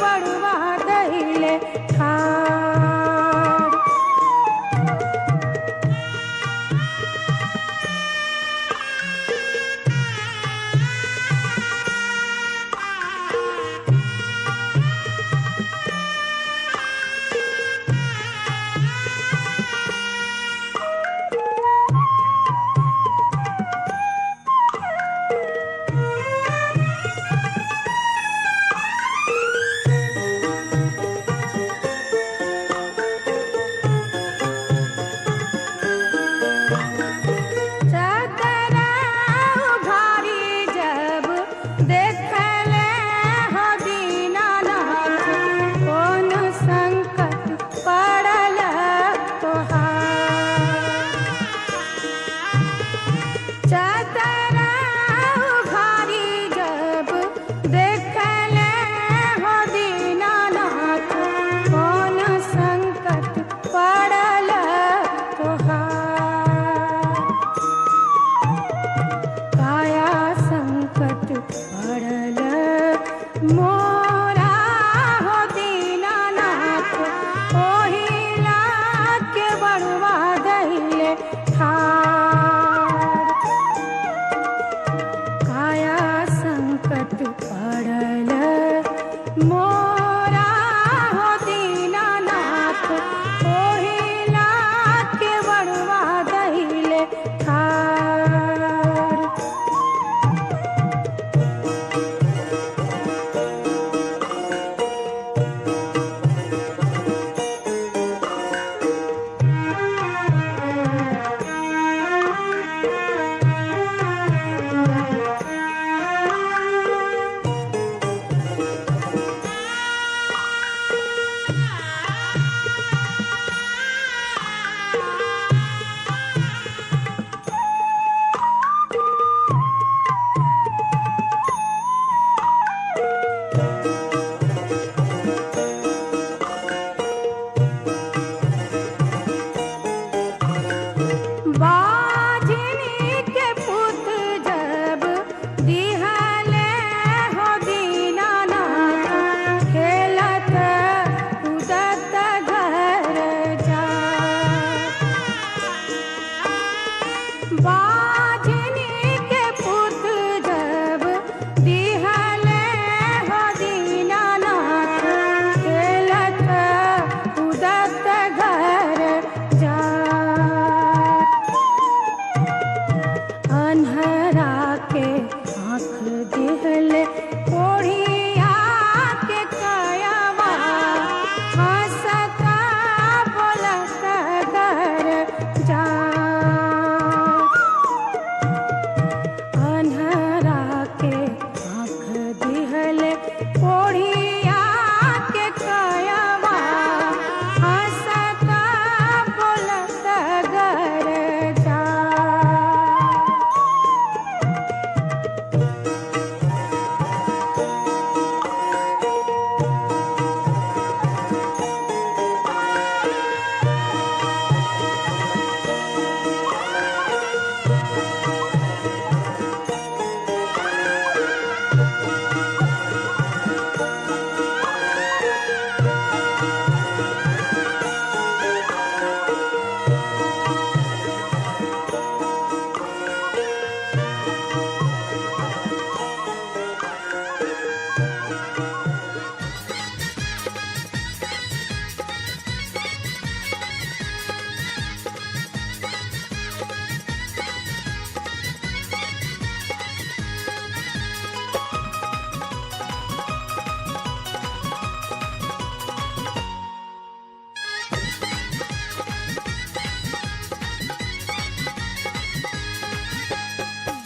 बड़वा गईले ठाड़। बाझनी के पुत जब दिहले हो दीनानाथ खेलत कूदत घर जा अन्हरा के आँख दिहले कोढ़िया के कायावा हंसता बोलत घर जा अन्हरा के आँख दिहले कोढ़िया के कायावा हंसता बोलत घर जा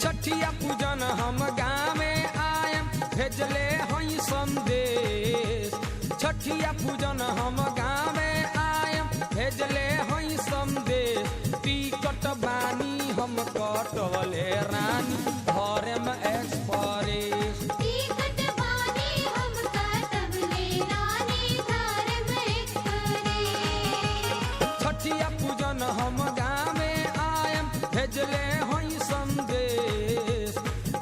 छठिया पूजन हम गाँवे आयम भेजले हई संदेश छठिया पूजन हम गाँवे आयम भेजले हई संदेश टिकट बानी हम कटवले रानी घरे में एक्सप्रेस टिकट बानी हम कटवले रानी घर में एक्सप्रेस छठिया पूजन हम गाँवे आयम भेजले हई संदेश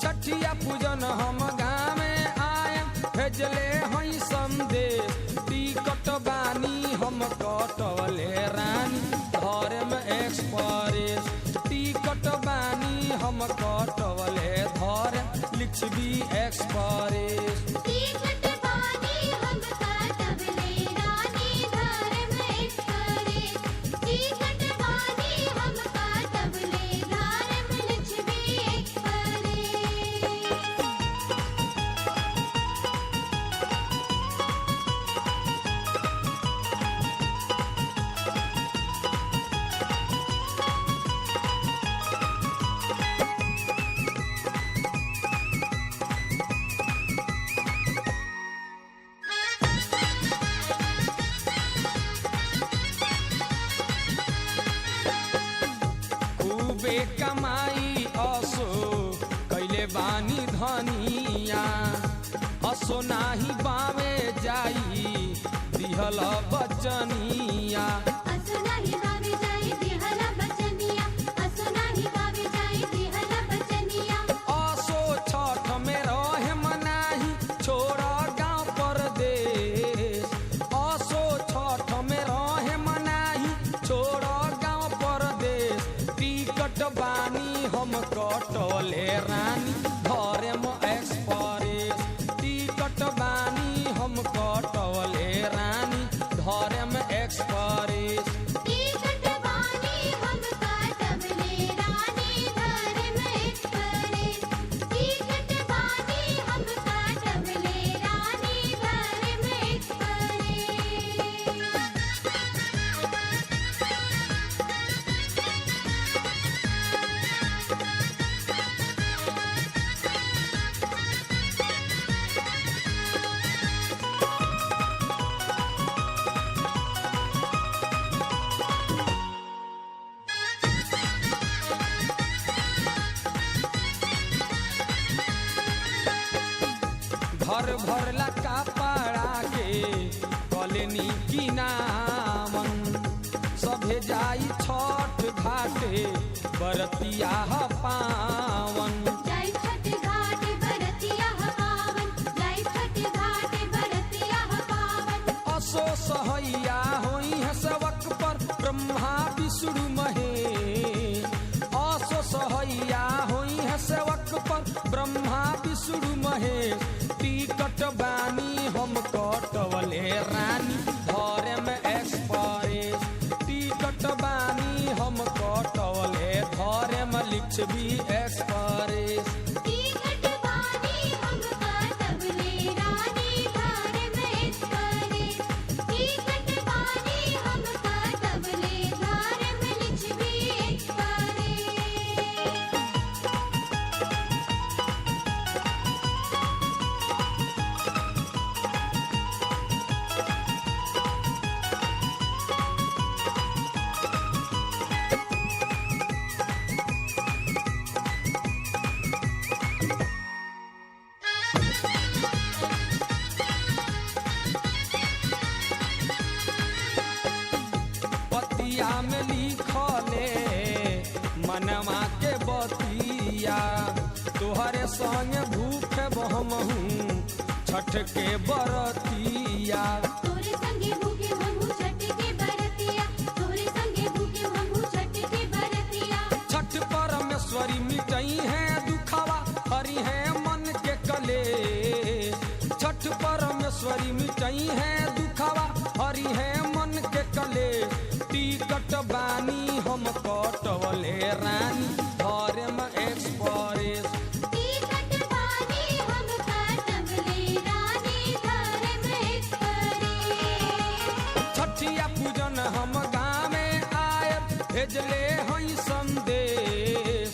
छठिया पूजन हम गाँवे आयम भेजले हई संदेश टिकट बानी हम कटवले रानी घरे में एक्सप्रेस टिकट बानी हम कटवले धर लिखबी एक्सप्रेस टिकट बानी हम कटवले रानी घर में एक्सप्रेस टिकट बानी हम कटवले घर में लिखबी एक्सप्रेस खूबे कमाई असो कैले बानी धनिया असो नाही बावे जाई दिहल बचनिया असो नाही गावे जाई दिहला बचनिया असो नाही गावे जाई दिहला बचनिया असो छठ में रहे मनाही छोड़ गाँव परदेश असो छठ में रहे मनाही छोड़ गाँव परदेश टिकट बानी हम कटवले रानी घरे में एक्सप्रेस टिकट बानी हम कटवले रानी घरे में एक्सप्रेस टिकट बानी हम कटवले रानी घर में एक्सप्रेस टिकट बानी हम कटवले रानी घर में एक्सप्रेस घर भरला कपड़ा के कलेनी की नामन सभे जाई छठ घाटे बरतिया पावन जय छठ घाट बरतिया पावन जय छठ घाट बरतिया पावन असो सहैया होई है सबक पर ब्रह्मा विष्णु महेश असो सहैया लिखबी एक्सप्रेस। टिकट बानी हम काटबले रानी धर्म एक्सप्रेस। टिकट बानी हम काटबले धर्म लिखबी एक्सप्रेस। पतिया में लिखले मनवा के बतिया, तोहरे संग भूख बहमहू छठ के बरतिया। तोरे संगे भूखे हमहू छठ के बरतिया। तोरे संगे भूखे हमहू छठ के बरतिया। छठ परमेश्वरी मिटई है दुखावा, हरि है मन के कले। छठ परमेश्वरी मिटई है दुखावा, हरि है मन के कले। टिकट बानी हम कटवले रानी धर्म एक्सप्रेस। टिकट बानी हम काटबले रानी धर्म एक्सप्रेस। छठिया पूजन हम गाँवे आयब, भेजले हई संदेश।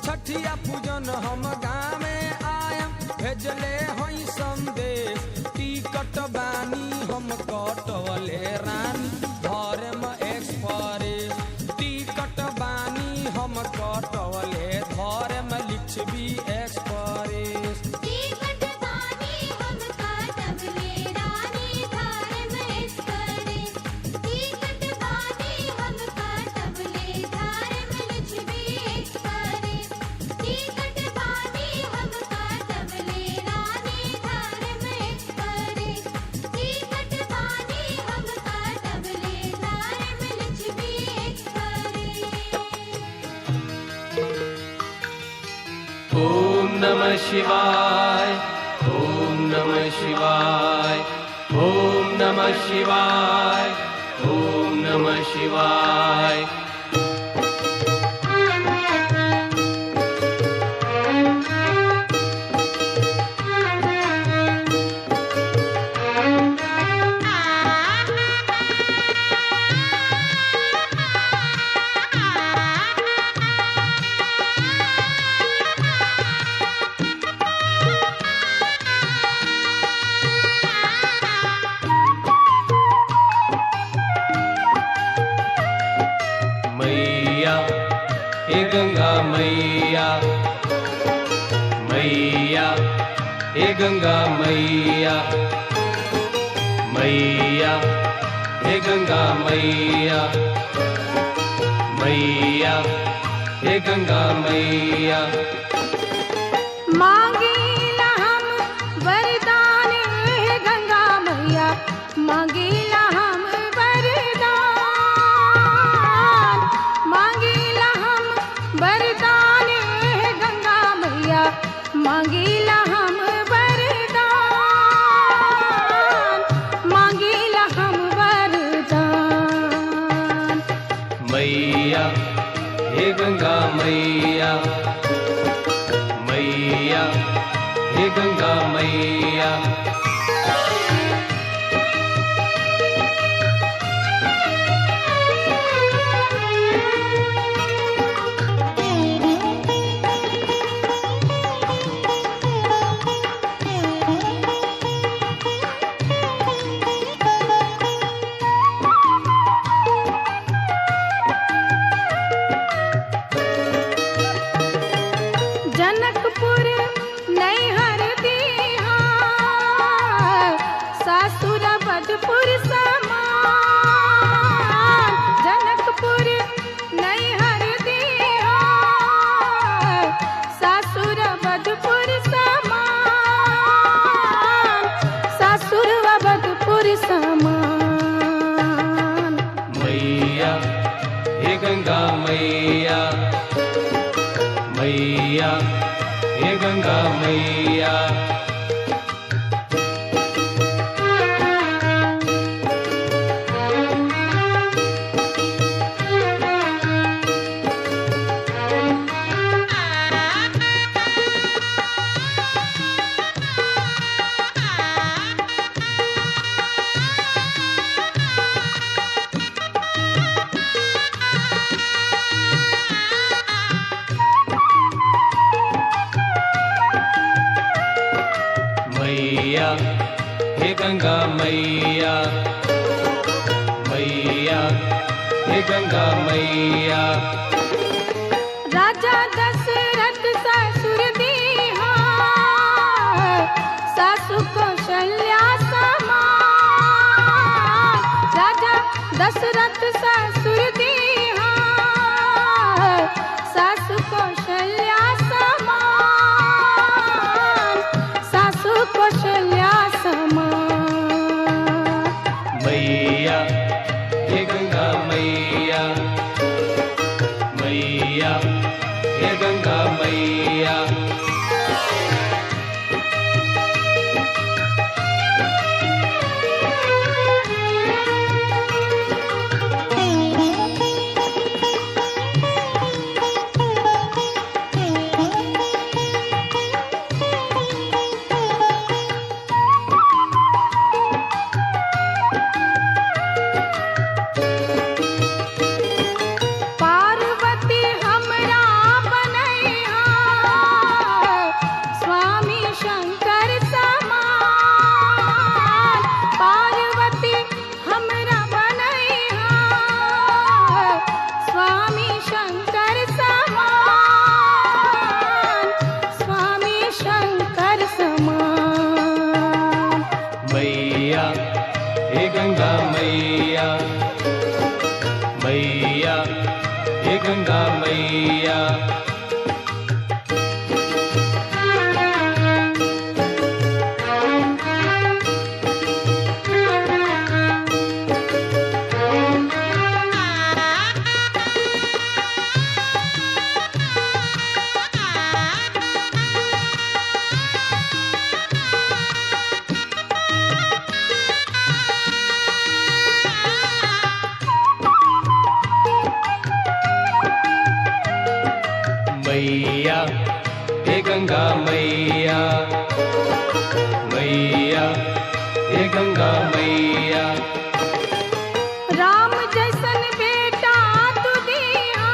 छठिया पूजन हम गाँवे आयब, भेजले हई संदेश। टिकट बानी हम कटवले रानी धर्म एक्सप्रेस। टिकट बानी हम कटवले धर्म लिखबी एक्सप्रेस। टिकट बानी हम काटबले रानी धर्म एक्सप्रेस। टिकट बानी हम काटबले धर्म लिखबी एक्सप्रेस। टिकट बानी हम काटबले रानी धर्म एक्सप्रेस। टिकट बानी हम काटबले धर्म लिखबी एक्सप्रेस। ओम नमः शिवाय, ओम नमः शिवाय, ओम नमः शिवाय, ओम नमः शिवाय। मैया हे गंगा मैया, मैया हे गंगा मैया, मैया हे गंगा मैया, मैया हे गंगा मैया। मांगीला हम वरदान हे गंगा मैया, मांगीला हम वरदान। मांगीला हम वरदान हे गंगा मैया, मांगीला हम वरदान। मांगीला हम वरदान। मैया हे गंगा मैया, मैया हे गंगा मैया। जनकपुर नैहर दीहा, सासुर बधपुर समान। जनकपुर नैहर दीहा, सासुर बधपुर समान। सासुर बधपुर समान। मैया हे गंगा मैया, मैया हे गंगा मैया। हे गंगा मैया, मैया हे गंगा मैया। राजा दशरथ ससुर दीहा सासु कौशल्या समान। राजा दशरथ ससुर दीहा सासु कौशल्या समान, सासु कौशल्या समान। मैया हे गंगा मैया, मैया हे गंगा मैया। पार्वती हमरा बनैहा स्वामी शंकर समान। पार्वती हमरा बनैहा स्वामी शंकर समान, स्वामी शंकर समान। मैया हे गंगा मैया, मैया हे गंगा मैया। मैया हे गंगा मैया, मैया हे गंगा मैया। राम जैसन बेटा तू दिया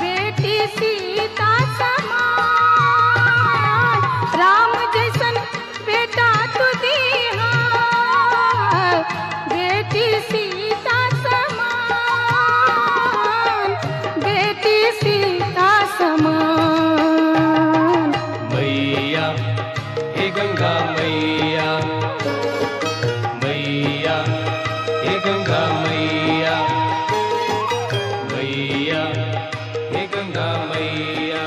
बेटी सीता समान। राम जैसन बेटा तू दिया बेटी सीता समान, बेटी सीता समान। मैया हे गंगा मैया, मैया हे गंगा मैया, मैया हे गंगा मैया।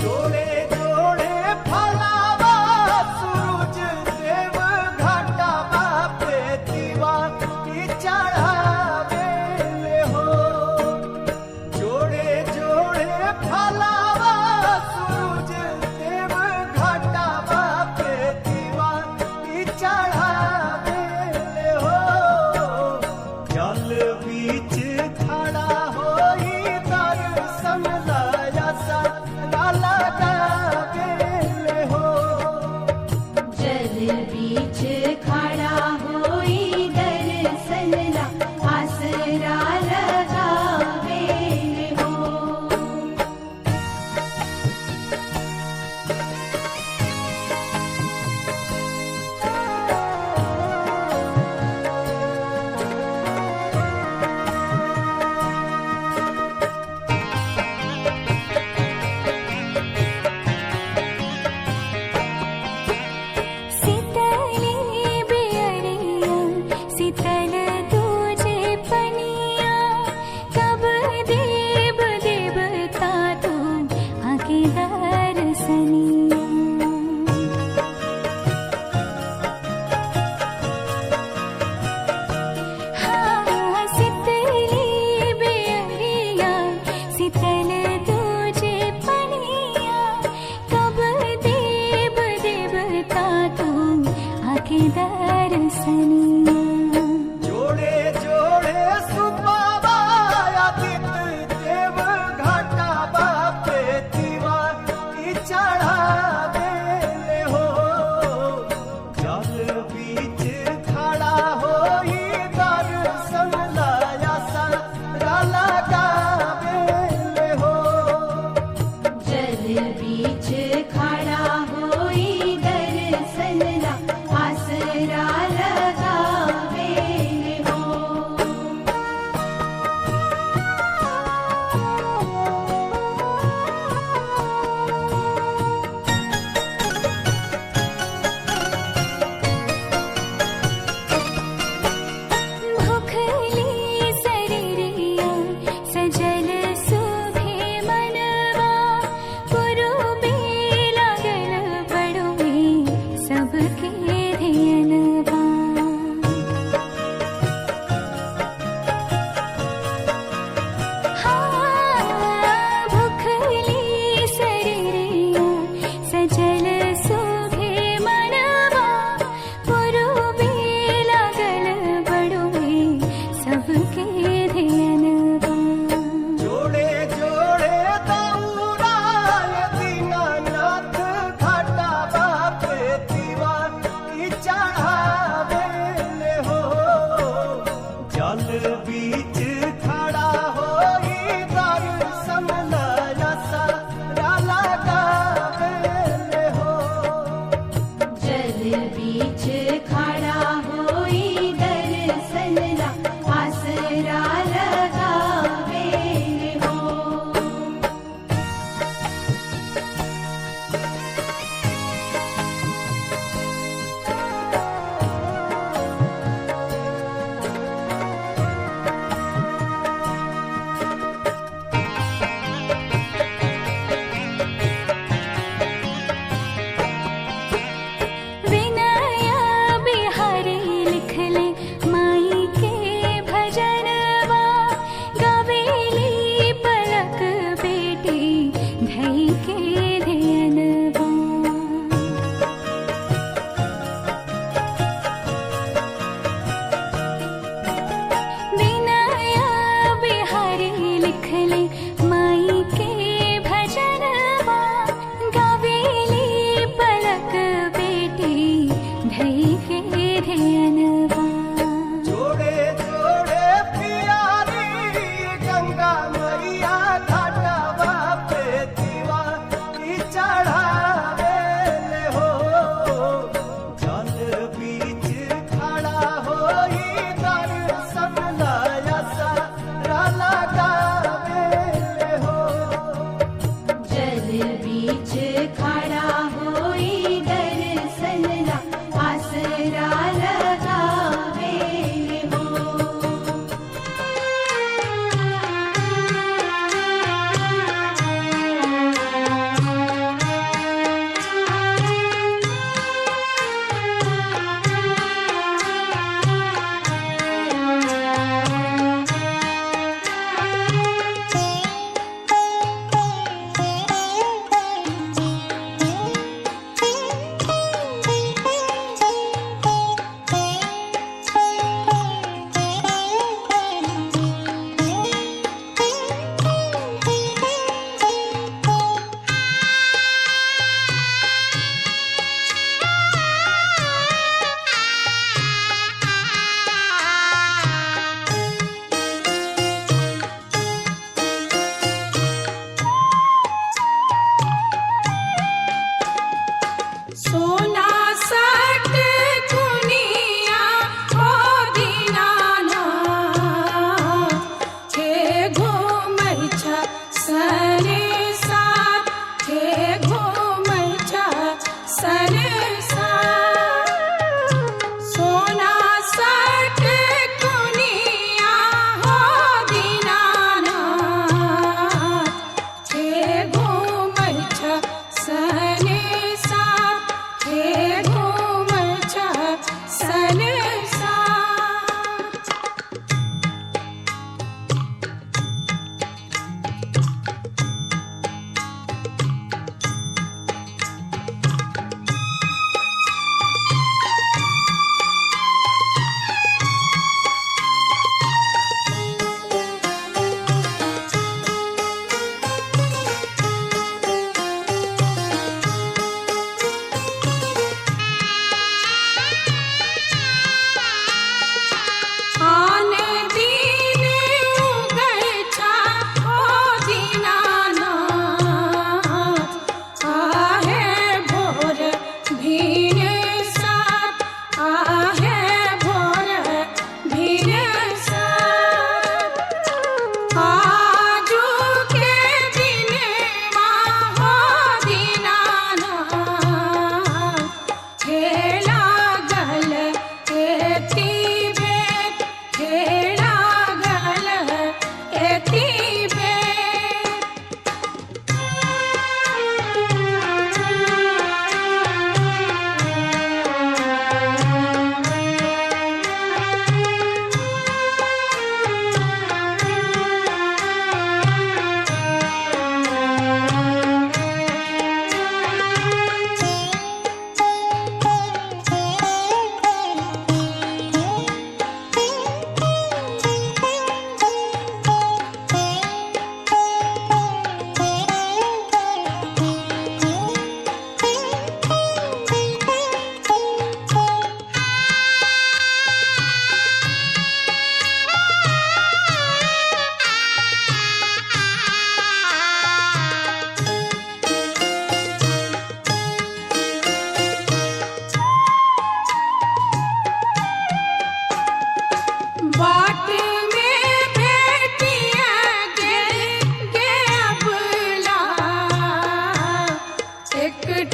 जोड़े जोड़े फलावा सूरज देव घाटावा पे दीवा की चढ़ावे ले हो। जोड़े जोड़े फलावा सूरज देव घाटावा पे दीवा की चढ़ावे ले हो। जल बीच खड़ा होई दर्शन लाया सा लगावे ले हो। जल बीच खड़ा होई दर्शन ला आसरा लगावे हो। शीतली बेअरिया शीतल तुझे पनिया, कब देव देवता तू आके दर्शनिया। हाँ शीतली बेअरिया शीतल तुझे पनिया, कब देव देवता तू आके दर्शनिया।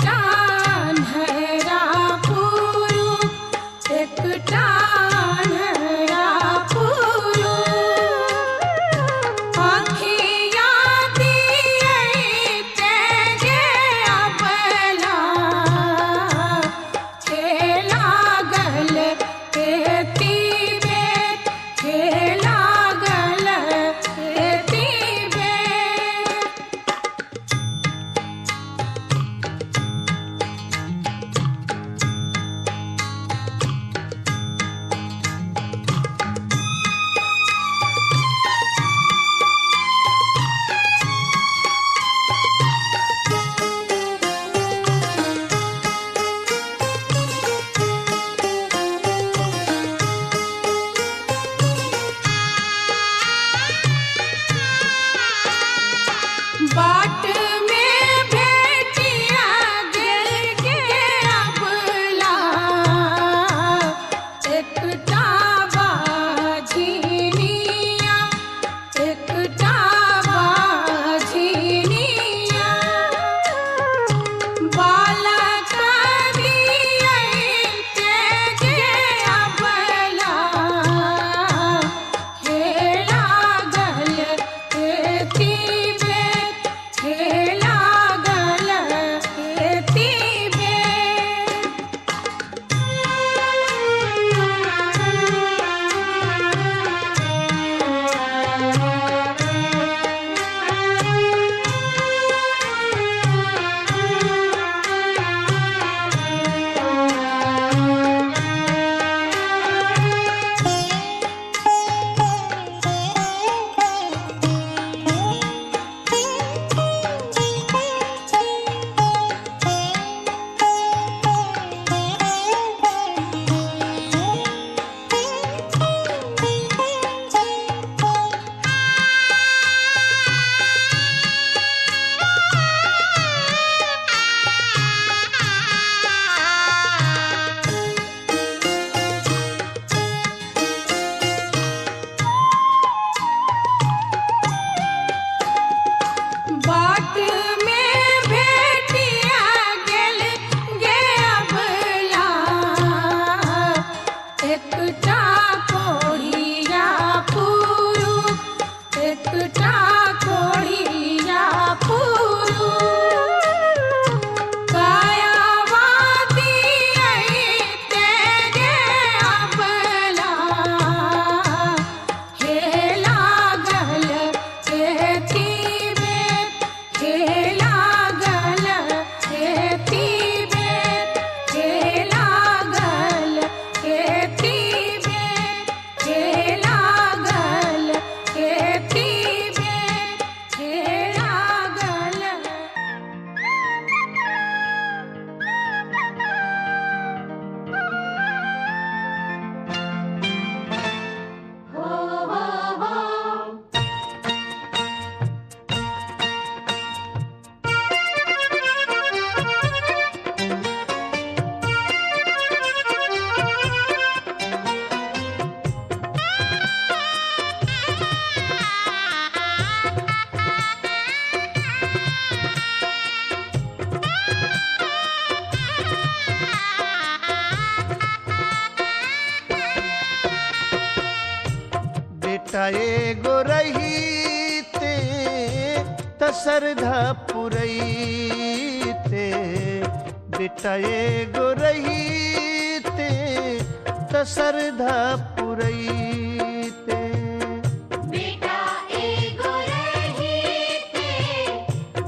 टान्हरा पुरु एक टान्हरा पुरु आँखिया दिए तेजे अबला खेला गल खेती बेत खेला गल खेती बेत बाट में भेटिया गिर के अबला एकटा बाझिनिया एकटा बाझिनिया बालक दिए तेजे अबला खेला गल खेती बेत खेला गल खेती बेत बाट में भेटिया गेल गे अबला एकटा कोढ़िया पुरु एकटा कोढ़िया पुरु कायावादी तेजे अबला खेला गल खेती बेत खेला गल खेती बेत खेला गल खेती बेत खेला गल खेती बेत खेला गल बेटा एगो रहीते त सरधा पुरैते बेटा एगो रहीते त सरधा पुरैते बेटा एगो रहीते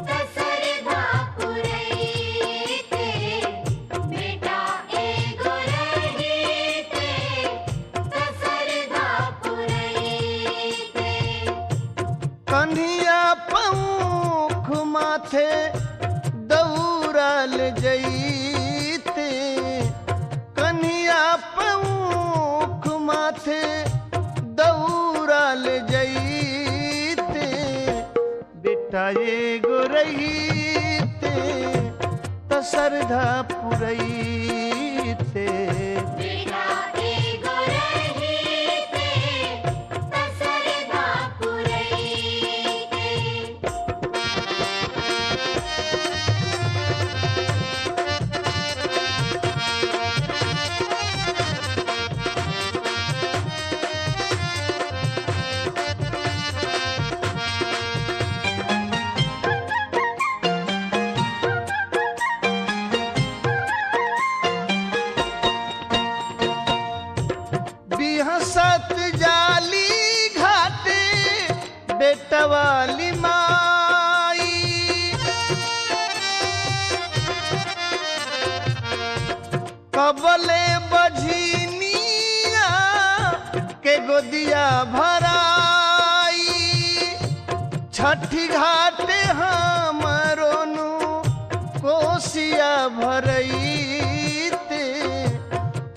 त सरधा पुरैते बेटा एगो रहीते त सरधा पुरैते कन्हिया पंख माथे दौड़ल जैते कन्हिया पंख माथे दौड़ल जैते बेटा एगो रहीते त सरधा पुरैते बेटा एगो रहीते त सरधा पुरैते कबले बझिनिया के गोदिया भराई छठी घाटे हमरोनु कोसिया भरईते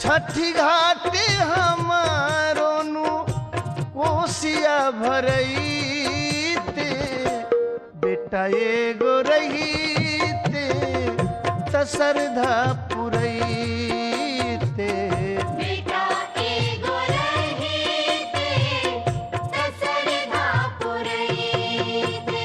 छठी घाटे हमारोनु कोसिया भरईते बेटा एगो रहीते त श्रद्धा पुरईते बेटा एगो रहीते त श्रद्धा पुरईते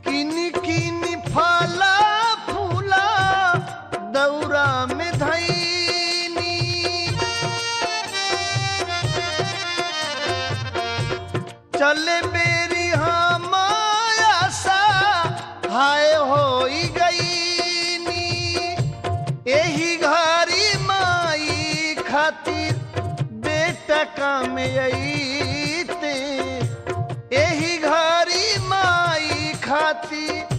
किनी किनी फला फूला दौरा में धैनी चले बेरी हम आशा हाय होई गईनी एही घरी माई खातिर बेटा काम अईते एही घरी माई खातिर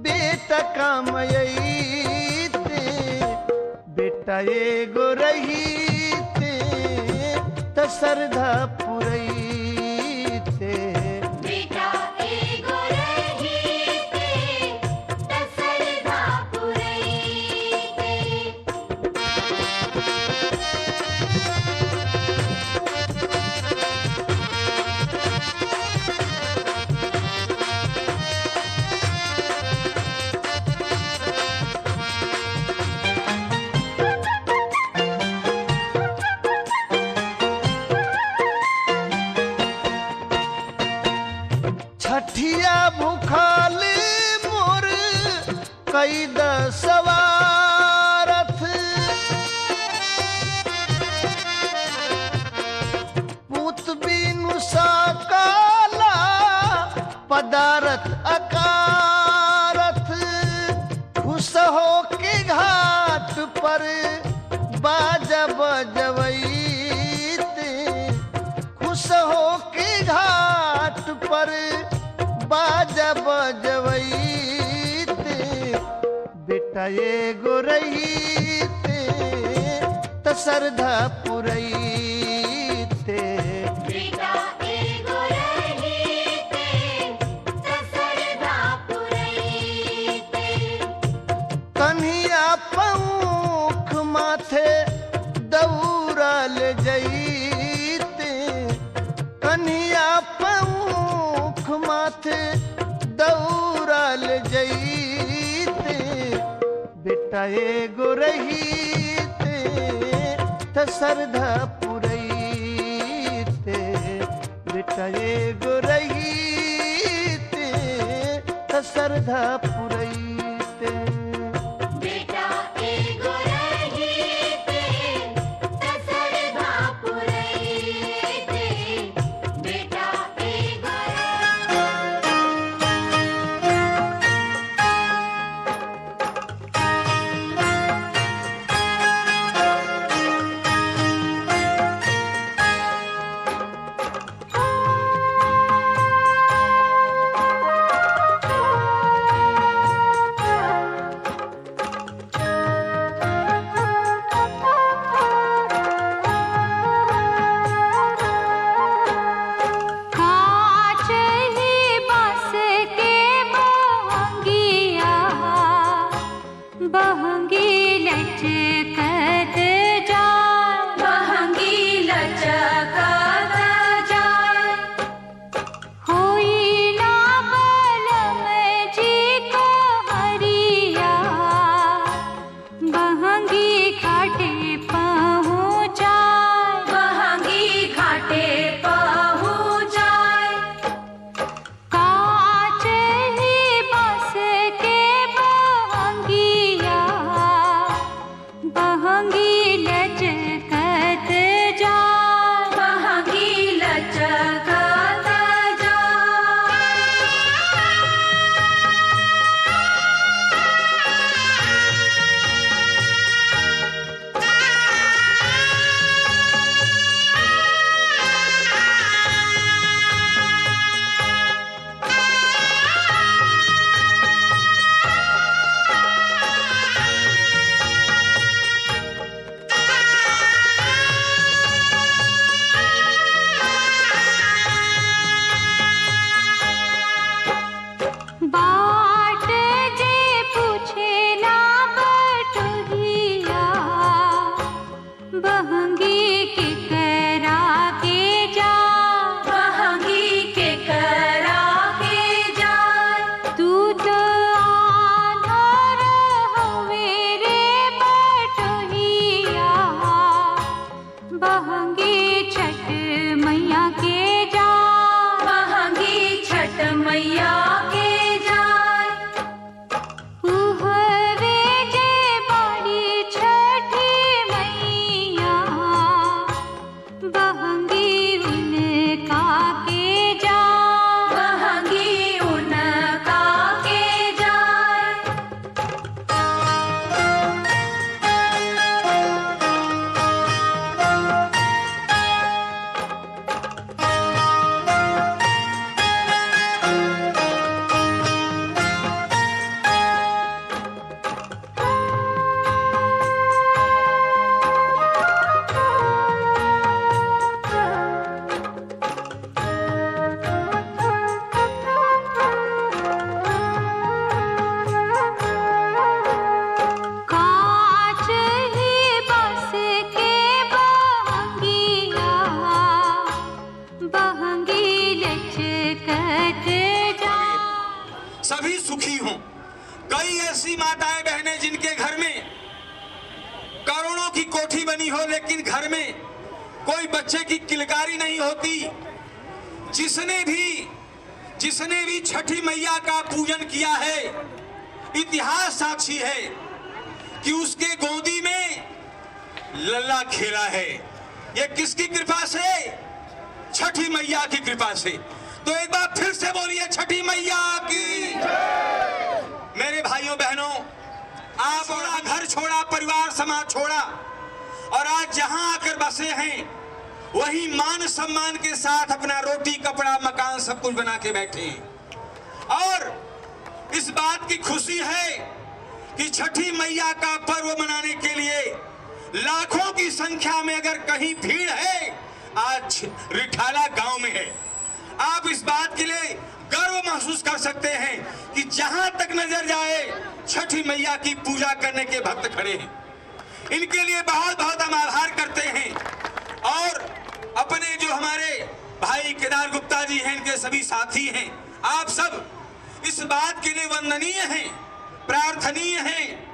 बेटा काम अईते बेटा एगो रहीते त श्रद्धा पुरईते बेटा एगो रहीते त श्रद्धा पुरईते छठिया भूखल मोर कई दसवारथ पूत बिनु सकाला पदारथ अकारथ खुश हो के घाट पर बाजा बजवईते खुश हो के घाट पर बाजा बजवईते बेटा एगो रहीते त श्रद्धा पुरईते बेटा एगो रहीते त श्रद्धा पुरईते कन्हिया पौख माथे दौड़ल जईते कन्हिया पौख माथे दौड़ल जईते बेटा एगो रहीते त श्रद्धा पुरईते बेटा एगो रहीते त श्रद्धा पुरईते बेटा एगो रहीते त श्रद्धा पुरईते बेटा एगो बहंगी के करा के जा, बहंगी के करा के जा, तू तो आंधर हवे रे बटोहिया, बहंगी छठ मैया के जा, बहंगी छठ मैया के जा, उहवे जे बाड़ी छठी मैया, बहंगी उनका के जा, बहंगी उनका के जा। कांच ही बस के बहंगिया, बहंगी लचकत जा। सभी सुखी हों। कई ऐसी माताएं बहनें जिनके घर में करोड़ों की कोठी बनी हो लेकिन घर में कोई बच्चे की किलकारी नहीं होती। जिसने भी छठी मैया का पूजन किया है, इतिहास साक्षी है कि उसके गोदी में लल्ला खेला है। ये किसकी कृपा से? छठी मैया की कृपा से। तो एक बार फिर से बोलिए छठी मैया की। मेरे भाइयों बहनों, आप छोड़ा, घर छोड़ा, परिवार समाज छोड़ा और आज जहां आकर बसे हैं वही मान सम्मान के साथ अपना रोटी कपड़ा मकान सब कुछ बना के बैठे हैं। और इस बात की खुशी है कि छठी मैया का पर्व मनाने के लिए लाखों की संख्या में अगर कहीं भीड़ है, आज रिठाला गांव में है। आप इस बात के लिए गर्व महसूस कर सकते हैं कि जहां तक नजर जाए छठी मैया की पूजा करने के भक्त खड़े हैं। इनके लिए बहुत बहुत हम आभार करते हैं। और अपने जो हमारे भाई केदार गुप्ता जी हैं, इनके सभी साथी हैं, आप सब इस बात के लिए वंदनीय हैं, प्रार्थनीय हैं।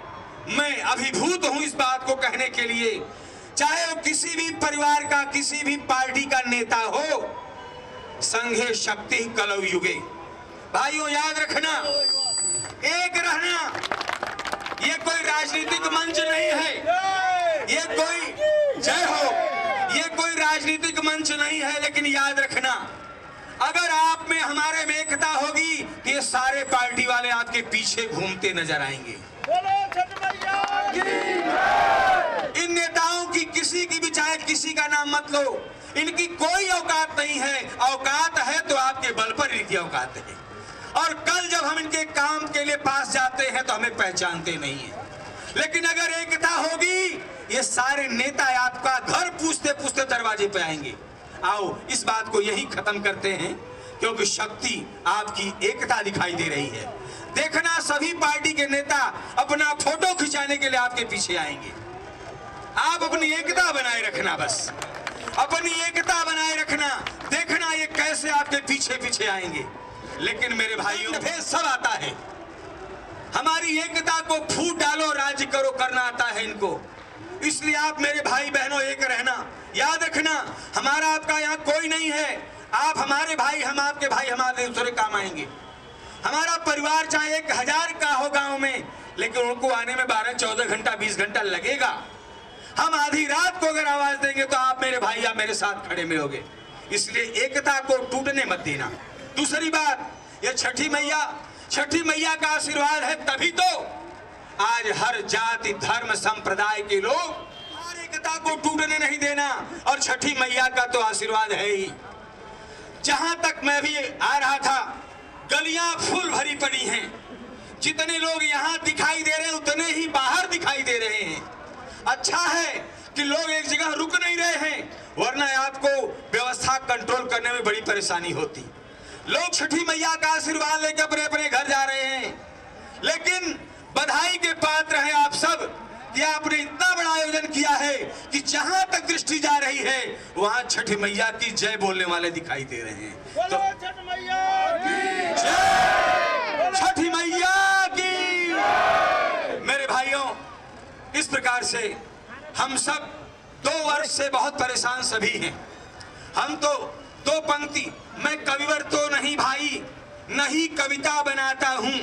मैं अभिभूत हूं इस बात को कहने के लिए, चाहे वो किसी भी परिवार का, किसी भी पार्टी का नेता हो, संघे शक्ति कलौ युगे। भाइयों याद रखना, एक रहना। ये कोई राजनीतिक मंच नहीं है, ये कोई जय हो, ये कोई राजनीतिक मंच नहीं है। लेकिन याद रखना, अगर आप में हमारे में एकता होगी तो ये सारे पार्टी वाले आपके पीछे घूमते नजर आएंगे। इन नेताओं की किसी की भी, चाहे किसी का नाम मत लो, इनकी कोई औकात नहीं है। औकात है तो आपके बल पर इनकी औकात है। और कल जब हम इनके काम के लिए पास जाते हैं तो हमें पहचानते नहीं है। लेकिन अगर एकता होगी, ये सारे नेता आपका घर पूछते पूछते दरवाजे पे आएंगे। आओ इस बात को यही खत्म करते हैं, क्योंकि शक्ति आपकी एकता दिखाई दे रही है। देखना, सभी पार्टी के नेता अपना फोटो खिंचाने के लिए आपके पीछे आएंगे। आप अपनी एकता बनाए रखना, बस अपनी एकता बनाए रखना। देखना ये कैसे आपके पीछे पीछे आएंगे। लेकिन मेरे भाइयों, भेद सब आता है। हमारी एकता को फूट डालो, राज्य करो करना आता है इनको। इसलिए आप मेरे भाई बहनों एक रहना। याद रखना, हमारा आपका यहाँ कोई नहीं है। आप हमारे भाई, हम आपके भाई, हमारे दूसरे काम आएंगे। हमारा परिवार चाहे 1000 का हो गांव में, लेकिन उनको आने में 12-14 घंटा 20 घंटा लगेगा। हम आधी रात को अगर आवाज देंगे तो आप मेरे भाई या मेरे साथ खड़े मिलोगे। इसलिए एकता को टूटने मत देना। दूसरी बात, ये छठी मैया का आशीर्वाद है, तभी तो आज हर जाति धर्म संप्रदाय के लोग हर एकता को टूटने नहीं देना। और छठी मैया का तो आशीर्वाद है ही। जहां तक मैं भी आ रहा था, गलियां फूल भरी पड़ी हैं। जितने लोग यहाँ दिखाई दे रहे हैं उतने ही बाहर दिखाई दे रहे हैं। अच्छा है कि लोग एक जगह रुक नहीं रहे हैं, वरना आपको व्यवस्था कंट्रोल करने में बड़ी परेशानी होती। लोग छठी मैया का आशीर्वाद लेकर अपने अपने घर जा रहे हैं। लेकिन बधाई के पात्र हैं आप सब कि आपने इतना बड़ा आयोजन किया है कि जहां तक दृष्टि जा रही है वहां छठ मैया की जय बोलने वाले दिखाई दे रहे हैं। तो छठ मैया की मेरे भाइयों, इस प्रकार से हम सब 2 वर्ष से बहुत परेशान सभी हैं। हम तो 2 पंक्ति, मैं कविवर तो नहीं भाई, नहीं कविता बनाता हूं,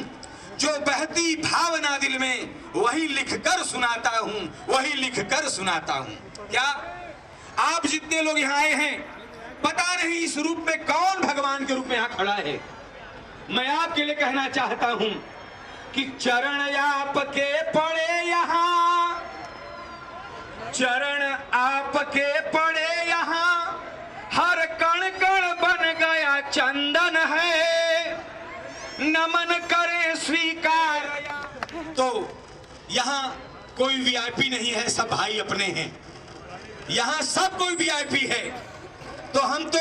जो बहती भावना दिल में वही लिखकर सुनाता हूं, वही लिखकर सुनाता हूं। क्या आप जितने लोग यहाँ आए हैं, पता नहीं इस रूप में कौन भगवान के रूप में यहाँ खड़ा है। मैं आपके लिए कहना चाहता हूं कि चरण आपके पड़े यहाँ, चरण आपके पड़े यहाँ, हर कण कण बन गया चंदन है, नमन करे स्वीकार। तो यहाँ कोई वीआईपी नहीं है, सब भाई अपने हैं। यहाँ सब कोई वीआईपी है। तो हम तो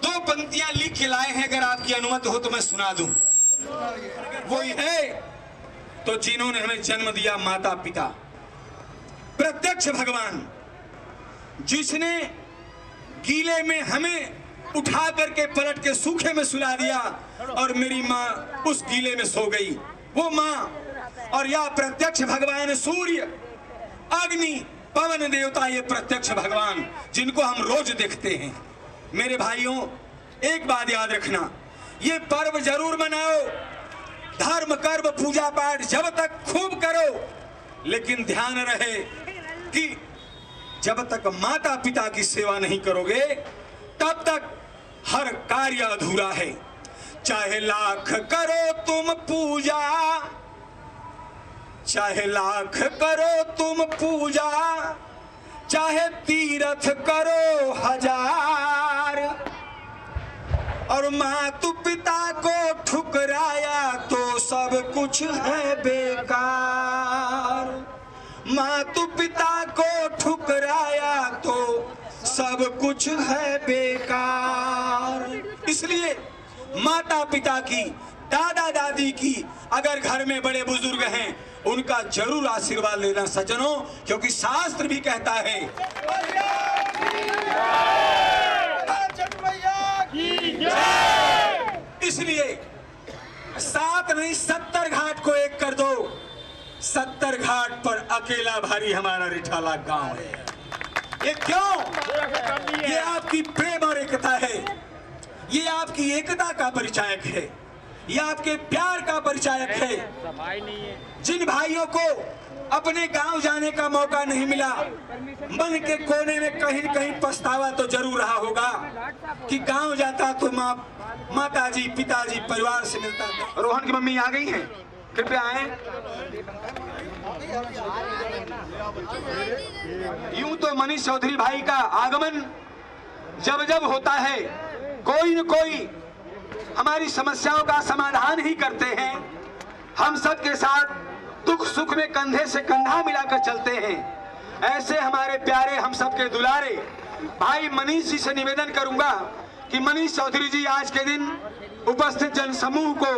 2 पंक्तियां लिख के लाए हैं, अगर आपकी अनुमति हो तो मैं सुना दूं। वो है तो जिन्होंने हमें जन्म दिया माता पिता, प्रत्यक्ष भगवान, जिसने गीले में हमें उठा करके पलट के सूखे में सुला दिया और मेरी माँ उस गीले में सो गई, वो माँ। और यह प्रत्यक्ष भगवान सूर्य, अग्नि, पवन देवता, ये प्रत्यक्ष भगवान जिनको हम रोज देखते हैं। मेरे भाइयों, एक बात याद रखना, ये पर्व जरूर मनाओ, धर्म कर्म पूजा पाठ जब तक खूब करो, लेकिन ध्यान रहे कि जब तक माता पिता की सेवा नहीं करोगे तब तक हर कार्य अधूरा है। चाहे लाख करो तुम पूजा, चाहे लाख करो तुम पूजा, चाहे तीर्थ करो 1000, और मातु पिता को ठुकराया तो सब कुछ है बेकार। मातु पिता को ठुकराया तो सब कुछ है बेकार। इसलिए माता पिता की, दादा दादी की, अगर घर में बड़े बुजुर्ग हैं उनका जरूर आशीर्वाद लेना सज्जनों, क्योंकि शास्त्र भी कहता है इसलिए 7 नहीं 70 घाट को एक कर दो। 70 घाट पर अकेला भारी हमारा रिठाला गांव है। ये क्यों? ये आपकी प्रेम और एकता है, ये आपकी एकता का परिचायक है, ये आपके प्यार का परिचायक है। जिन भाइयों को अपने गांव जाने का मौका नहीं मिला, मन के कोने में कहीं न कहीं पछतावा तो जरूर रहा होगा कि गांव जाता तो माताजी, पिताजी, परिवार से मिलता था। रोहन की मम्मी आ गई हैं, कृपया आए। यूं तो मनीष चौधरी भाई का आगमन जब जब होता है, कोई न कोई हमारी समस्याओं का समाधान ही करते हैं। हम सब के साथ दुख सुख में कंधे से कंधा मिलाकर चलते हैं। ऐसे हमारे प्यारे, हम सब के दुलारे भाई मनीष जी से निवेदन करूंगा कि मनीष चौधरी जी आज के दिन उपस्थित जन समूह को,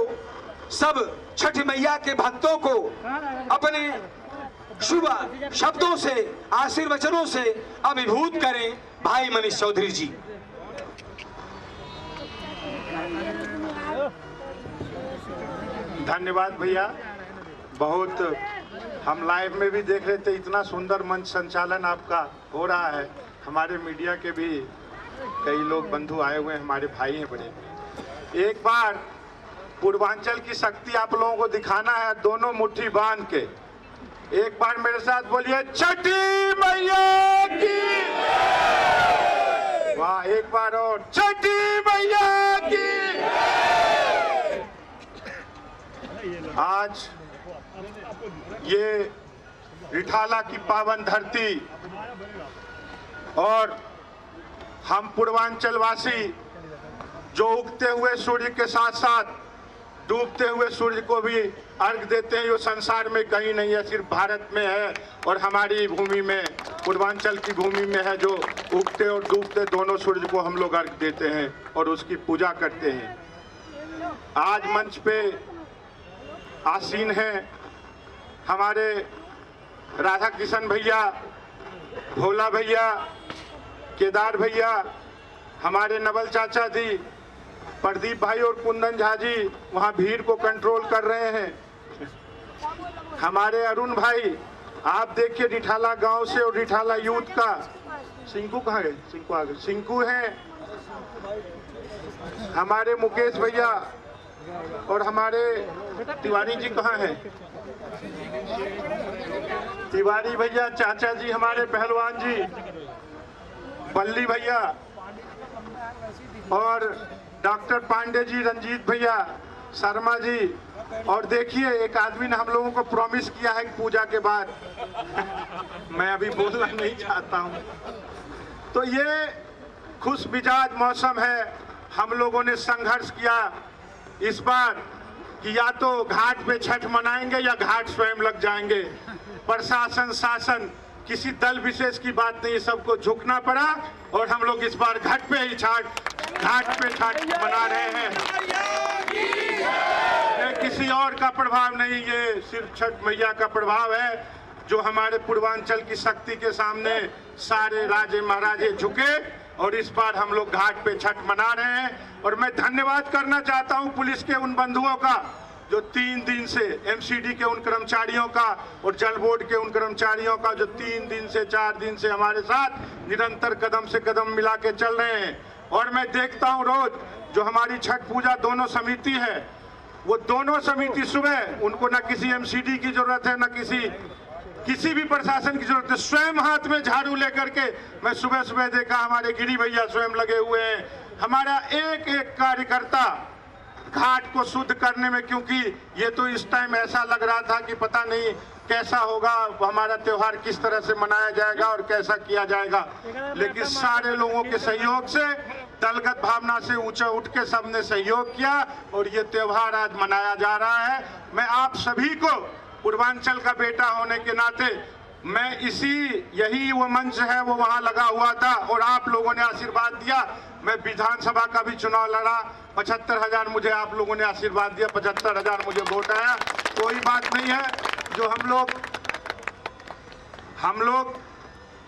सब छठ मैया के भक्तों को अपने शुभ शब्दों से, आशीर्वचनों से अभिभूत करें। भाई मनीष चौधरी जी। धन्यवाद भैया। बहुत हम लाइव में भी देख रहे थे, इतना सुंदर मंच संचालन आपका हो रहा है। हमारे मीडिया के भी कई लोग बंधु आए हुए हैं, हमारे भाई हैं बड़े। एक बार पूर्वांचल की शक्ति आप लोगों को दिखाना है, दोनों मुट्ठी बांध के। एक बार मेरे साथ बोलिए, छठी मैया की। वाह, एक बार और, छठी मैया की। आज ये रिठाला की पावन धरती और हम पूर्वांचल वासी जो उगते हुए सूर्य के साथ साथ डूबते हुए सूर्य को भी अर्घ देते हैं, ये संसार में कहीं नहीं है, सिर्फ भारत में है और हमारी भूमि में, पूर्वांचल की भूमि में है, जो उगते और डूबते दोनों सूर्य को हम लोग अर्घ देते हैं और उसकी पूजा करते हैं। आज मंच पे आसीन हैं हमारे राधा किशन भैया, भोला भैया, केदार भैया, हमारे नवल चाचा जी, प्रदीप भाई और कुंदन झा जी वहाँ भीड़ को कंट्रोल कर रहे हैं। हमारे अरुण भाई, आप देखिए रिठाला गांव से और रिठाला यूथ का सिंकू कहाँ गए? सिंकू आ गए, सिंकू हैं। हमारे मुकेश भैया और हमारे तिवारी जी कहाँ हैं? तिवारी भैया, चाचा जी, हमारे पहलवान जी, बल्ली भैया और डॉक्टर पांडे जी, रंजीत भैया, शर्मा जी। और देखिए एक आदमी ने हम लोगों को प्रॉमिस किया है कि पूजा के बाद मैं अभी बोलना नहीं चाहता हूं। तो ये खुश मिजाज मौसम है। हम लोगों ने संघर्ष किया इस बार कि या तो घाट पे छठ मनाएंगे या घाट स्वयं लग जाएंगे। प्रशासन, शासन, किसी दल विशेष की बात नहीं, सबको झुकना पड़ा और हम लोग इस बार घाट पे ही घाट पे छठ मना रहे हैं। ये किसी और का प्रभाव नहीं, ये सिर्फ छठ मैया का प्रभाव है जो हमारे पूर्वांचल की शक्ति के सामने सारे राजे महाराजे झुके और इस बार हम लोग घाट पे छठ मना रहे हैं। और मैं धन्यवाद करना चाहता हूं पुलिस के उन बंधुओं का जो 3 दिन से, एमसीडी के उन कर्मचारियों का और जल बोर्ड के उन कर्मचारियों का जो 3 दिन से 4 दिन से हमारे साथ निरंतर कदम से कदम मिला के चल रहे हैं। और मैं देखता हूं रोज जो हमारी छठ पूजा दोनों समिति है, वो दोनों समिति सुबह उनको ना किसी एमसीडी की जरूरत है, ना किसी भी प्रशासन की जरूरत है। स्वयं हाथ में झाड़ू लेकर के मैं सुबह सुबह देखा हमारे गिरी भैया स्वयं लगे हुए हैं। हमारा एक एक कार्यकर्ता घाट को शुद्ध करने में, क्योंकि ये तो इस टाइम ऐसा लग रहा था कि पता नहीं कैसा होगा, हमारा त्योहार किस तरह से मनाया जाएगा और कैसा किया जाएगा, लेकिन सारे लोगों के सहयोग से, दलगत भावना से ऊंचा उठ के सबने सहयोग किया और ये त्योहार आज मनाया जा रहा है। मैं आप सभी को पूर्वांचल का बेटा होने के नाते मैं यही वो मंच है वो वहां लगा हुआ था और आप लोगों ने आशीर्वाद दिया। मैं विधानसभा का भी चुनाव लड़ा, 75,000 मुझे आप लोगों ने आशीर्वाद दिया, 75,000 मुझे वोट आया। कोई बात नहीं है, जो हम लोग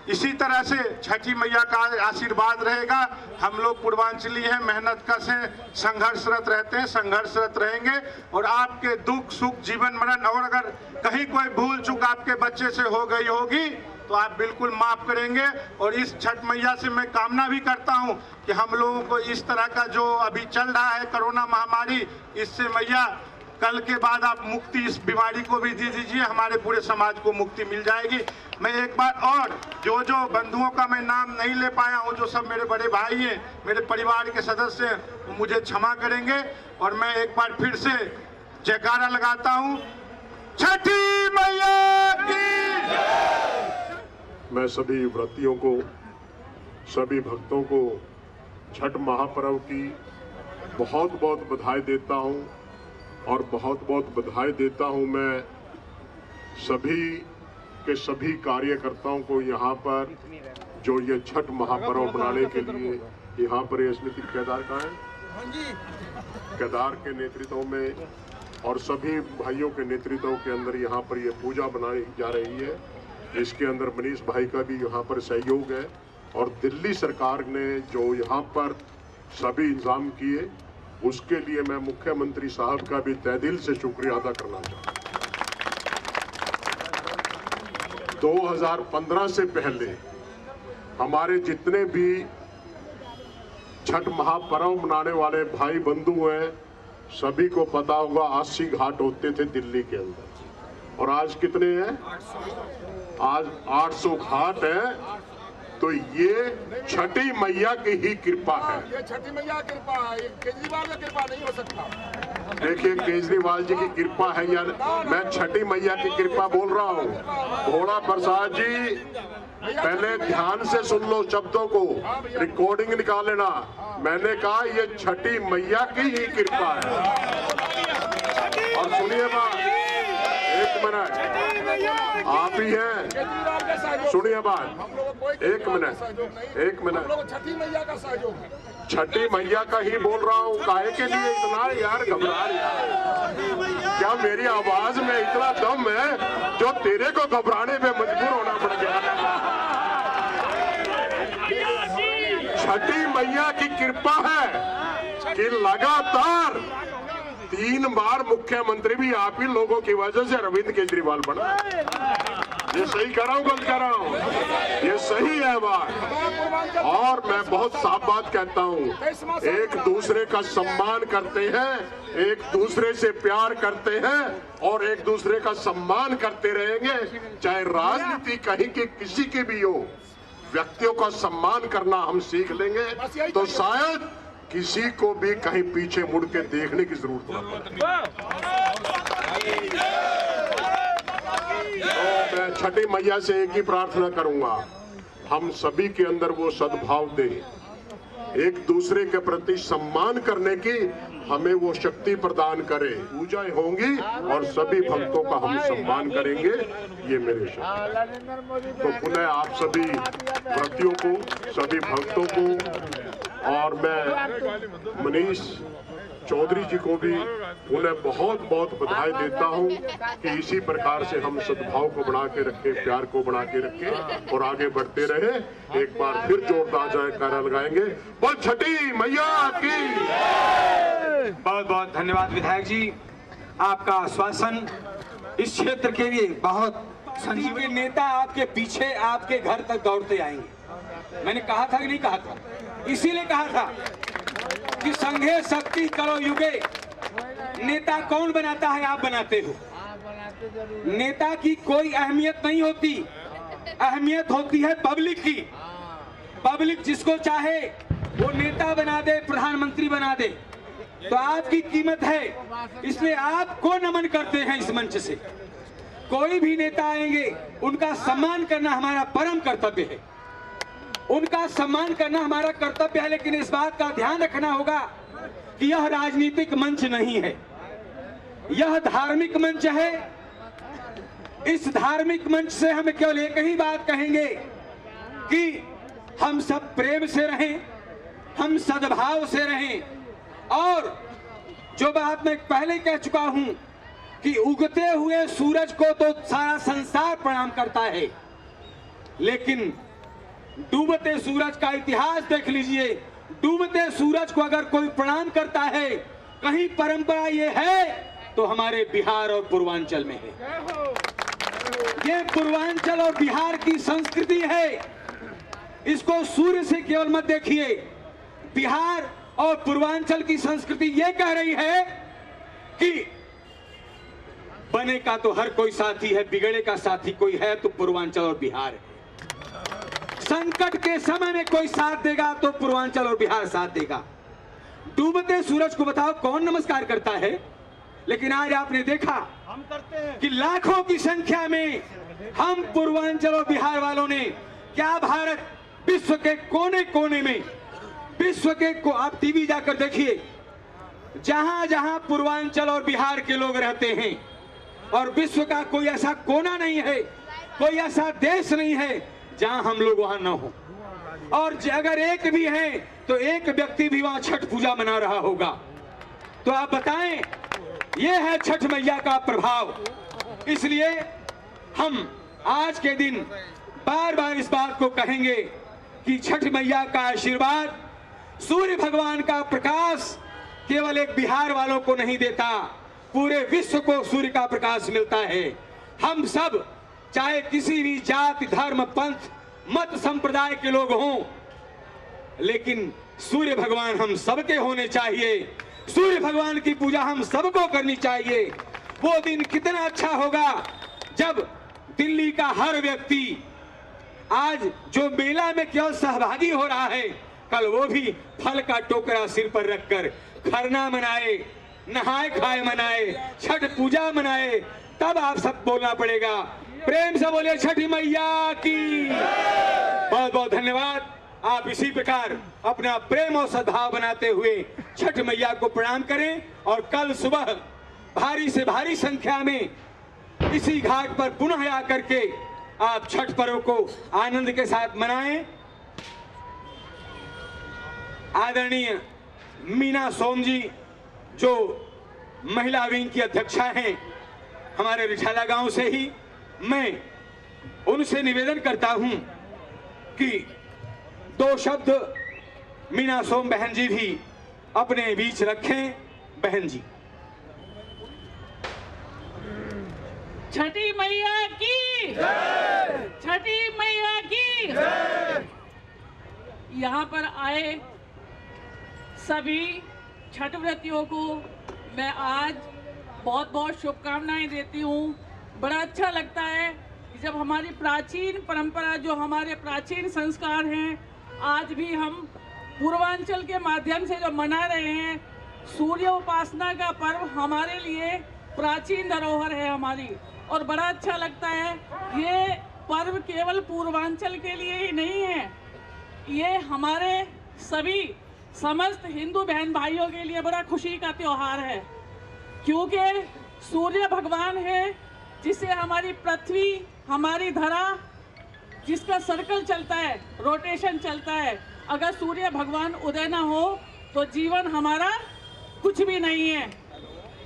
इसी तरह से छठी मैया का आशीर्वाद रहेगा। हम लोग पूर्वांचली हैं, मेहनत कश हैं, संघर्षरत रहते हैं, संघर्षरत रहेंगे और आपके दुख सुख जीवन मरण, और अगर कहीं कोई भूल चूक आपके बच्चे से हो गई होगी तो आप बिल्कुल माफ करेंगे। और इस छठ मैया से मैं कामना भी करता हूं कि हम लोगों को इस तरह का जो अभी चल रहा है कोरोना महामारी, इससे मैया कल के बाद आप मुक्ति इस बीमारी को भी दे दीजिए, हमारे पूरे समाज को मुक्ति मिल जाएगी। मैं एक बार और जो बंधुओं का मैं नाम नहीं ले पाया हूं, जो सब मेरे बड़े भाई हैं, मेरे परिवार के सदस्य हैं, मुझे क्षमा करेंगे। और मैं एक बार फिर से जयकारा लगाता हूं, छठी मैया की। मैं सभी व्रतियों को, सभी भक्तों को छठ महापर्व की बहुत बहुत बधाई देता हूं और बहुत बहुत बधाई देता हूं मैं सभी के सभी कार्यकर्ताओं को यहाँ पर जो ये छठ महापर्व मनाने के लिए यहाँ पर ये समिति केदार का है, केदार के नेतृत्व में और सभी भाइयों के नेतृत्व के अंदर यहाँ पर ये पूजा बनाई जा रही है। इसके अंदर मनीष भाई का भी यहाँ पर सहयोग है और दिल्ली सरकार ने जो यहाँ पर सभी इंतजाम किए उसके लिए मैं मुख्यमंत्री साहब का भी तहे दिल से शुक्रिया अदा करना चाहता हूँ। 2015 से पहले हमारे जितने भी छठ महापर्व मनाने वाले भाई बंधु हैं, सभी को पता होगा 80 घाट होते थे दिल्ली के अंदर और आज कितने हैं? आज 800 घाट हैं। तो ये छठी मैया की ही कृपा है। ये छठी मैया की कृपा है, केजरीवाल की कृपा नहीं हो सकता। देखिए केजरीवाल जी की कृपा है या मैं छठी मैया की कृपा बोल रहा हूँ। भोला प्रसाद जी पहले ध्यान से सुन लो शब्दों को, रिकॉर्डिंग निकाल लेना। मैंने कहा ये छठी मैया की ही कृपा है। और सुनिए बात, एक मिनट, आप ही हैं। सुनिए बात, एक मिनट, छठी मैया का सहयोग है। छठी मैया का ही बोल रहा हूँ। काहे के लिए इतना यार घबरा यार? क्या मेरी आवाज में इतना दम है जो तेरे को घबराने पे मजबूर होना पड़ गया? छठी मैया की कृपा है कि लगातार 3 बार मुख्यमंत्री भी आप ही लोगों की वजह से अरविंद केजरीवाल बना। ये सही कर रहा हूँ, गलत कर रहा हूँ? ये सही है बात। और मैं बहुत साफ बात कहता हूँ, एक दूसरे का सम्मान करते हैं, एक दूसरे से प्यार करते हैं और एक दूसरे का सम्मान करते रहेंगे। चाहे राजनीति कहीं की किसी की भी हो, व्यक्तियों का सम्मान करना हम सीख लेंगे तो शायद किसी को भी कहीं पीछे मुड़ के देखने की जरूरत न पड़े। तो मैं छठी मैया से एक ही प्रार्थना करूंगा, हम सभी के अंदर वो सद्भाव दे, एक दूसरे के प्रति सम्मान करने की हमें वो शक्ति प्रदान करे। पूजाएं होंगी और सभी भक्तों का हम सम्मान करेंगे, ये मेरे शब्द। तो पुनः आप सभी व्रतियों को, सभी भक्तों को और मैं मनीष चौधरी जी को भी उन्हें बहुत बहुत बधाई देता हूं कि इसी प्रकार से हम सद्भाव को बना के रखें, प्यार को बना के रखें और आगे बढ़ते रहे। एक बार फिर जोरदार जयकारा लगाएंगे, बोल छठी मैया की। बहुत बहुत धन्यवाद विधायक जी, आपका आश्वासन इस क्षेत्र के लिए बहुत संजीवनी। नेता आपके पीछे आपके घर तक दौड़ते आएंगे। मैंने कहा था कि नहीं कहा था? इसीलिए कहा था कि संघे शक्ति करो युगे। नेता कौन बनाता है? आप बनाते हो। नेता की कोई अहमियत नहीं होती, अहमियत होती है पब्लिक की। पब्लिक जिसको चाहे वो नेता बना दे, प्रधानमंत्री बना दे, तो आपकी कीमत है, इसलिए आपको नमन करते हैं इस मंच से। कोई भी नेता आएंगे उनका सम्मान करना हमारा परम कर्तव्य है, उनका सम्मान करना हमारा कर्तव्य है। लेकिन इस बात का ध्यान रखना होगा कि यह राजनीतिक मंच नहीं है, यह धार्मिक मंच है। इस धार्मिक मंच से हम केवल एक ही बात कहेंगे कि हम सब प्रेम से रहें, हम सद्भाव से रहें। और जो बात मैं पहले कह चुका हूं कि उगते हुए सूरज को तो सारा संसार प्रणाम करता है, लेकिन डूबते सूरज का इतिहास देख लीजिए। डूबते सूरज को अगर कोई प्रणाम करता है, कहीं परंपरा ये है तो हमारे बिहार और पूर्वांचल में है। ये पूर्वांचल और बिहार की संस्कृति है, इसको सूर्य से केवल मत देखिए। बिहार और पूर्वांचल की संस्कृति ये कह रही है कि बने का तो हर कोई साथी है, बिगड़े का साथी कोई है तो पूर्वांचल और बिहार है। संकट के समय में कोई साथ देगा तो पूर्वांचल और बिहार साथ देगा। डूबते सूरज को बताओ कौन नमस्कार करता है? लेकिन आज आपने देखा हम करते हैं कि लाखों की संख्या में हम पूर्वांचल और बिहार वालों ने, क्या भारत विश्व के कोने कोने में, विश्व के को आप टीवी जाकर देखिए, जहां जहां पूर्वांचल और बिहार के लोग रहते हैं, और विश्व का कोई ऐसा कोना नहीं है, कोई ऐसा देश नहीं है जहां हम लोग वहां न हो। और अगर एक भी है तो एक व्यक्ति भी वहां छठ पूजा मना रहा होगा। तो आप बताएं, यह है छठ मैया का प्रभाव। इसलिए हम आज के दिन बार बार इस बात को कहेंगे कि छठ मैया का आशीर्वाद, सूर्य भगवान का प्रकाश केवल एक बिहार वालों को नहीं देता, पूरे विश्व को सूर्य का प्रकाश मिलता है। हम सब चाहे किसी भी जाति, धर्म, पंथ, मत, संप्रदाय के लोग हों, लेकिन सूर्य भगवान हम सबके होने चाहिए। सूर्य भगवान की पूजा हम सबको करनी चाहिए। वो दिन कितना अच्छा होगा जब दिल्ली का हर व्यक्ति आज जो मेला में केवल सहभागी हो रहा है, कल वो भी फल का टोकरा सिर पर रखकर खरना मनाए, नहाए खाए मनाए, छठ पूजा मनाए। तब आप सब बोलना पड़ेगा, प्रेम से बोले छठी मैया की। बहुत बहुत धन्यवाद। आप इसी प्रकार अपना प्रेम और सद्भाव बनाते हुए छठ मैया को प्रणाम करें और कल सुबह भारी से भारी संख्या में इसी घाट पर पुनः आकर के आप छठ पर्व को आनंद के साथ मनाएं। आदरणीय मीना सोम जी जो महिला विंग की अध्यक्षा हैं हमारे रिठाला गांव से ही, मैं उनसे निवेदन करता हूं कि 2 शब्द मीना सोम बहन जी भी अपने बीच रखें। बहन जी। छठी मैया की जय, छठी मैया की जय। यहाँ पर आए सभी छठ व्रतियों को मैं आज बहुत बहुत शुभकामनाएं देती हूँ। बड़ा अच्छा लगता है कि जब हमारी प्राचीन परंपरा, जो हमारे प्राचीन संस्कार हैं, आज भी हम पूर्वांचल के माध्यम से जो मना रहे हैं। सूर्य उपासना का पर्व हमारे लिए प्राचीन धरोहर है हमारी, और बड़ा अच्छा लगता है। ये पर्व केवल पूर्वांचल के लिए ही नहीं है, ये हमारे सभी समस्त हिंदू बहन भाइयों के लिए बड़ा खुशी का त्योहार है, क्योंकि सूर्य भगवान है जिससे हमारी पृथ्वी, हमारी धरा, जिसका सर्कल चलता है, रोटेशन चलता है। अगर सूर्य भगवान उदय ना हो तो जीवन हमारा कुछ भी नहीं है।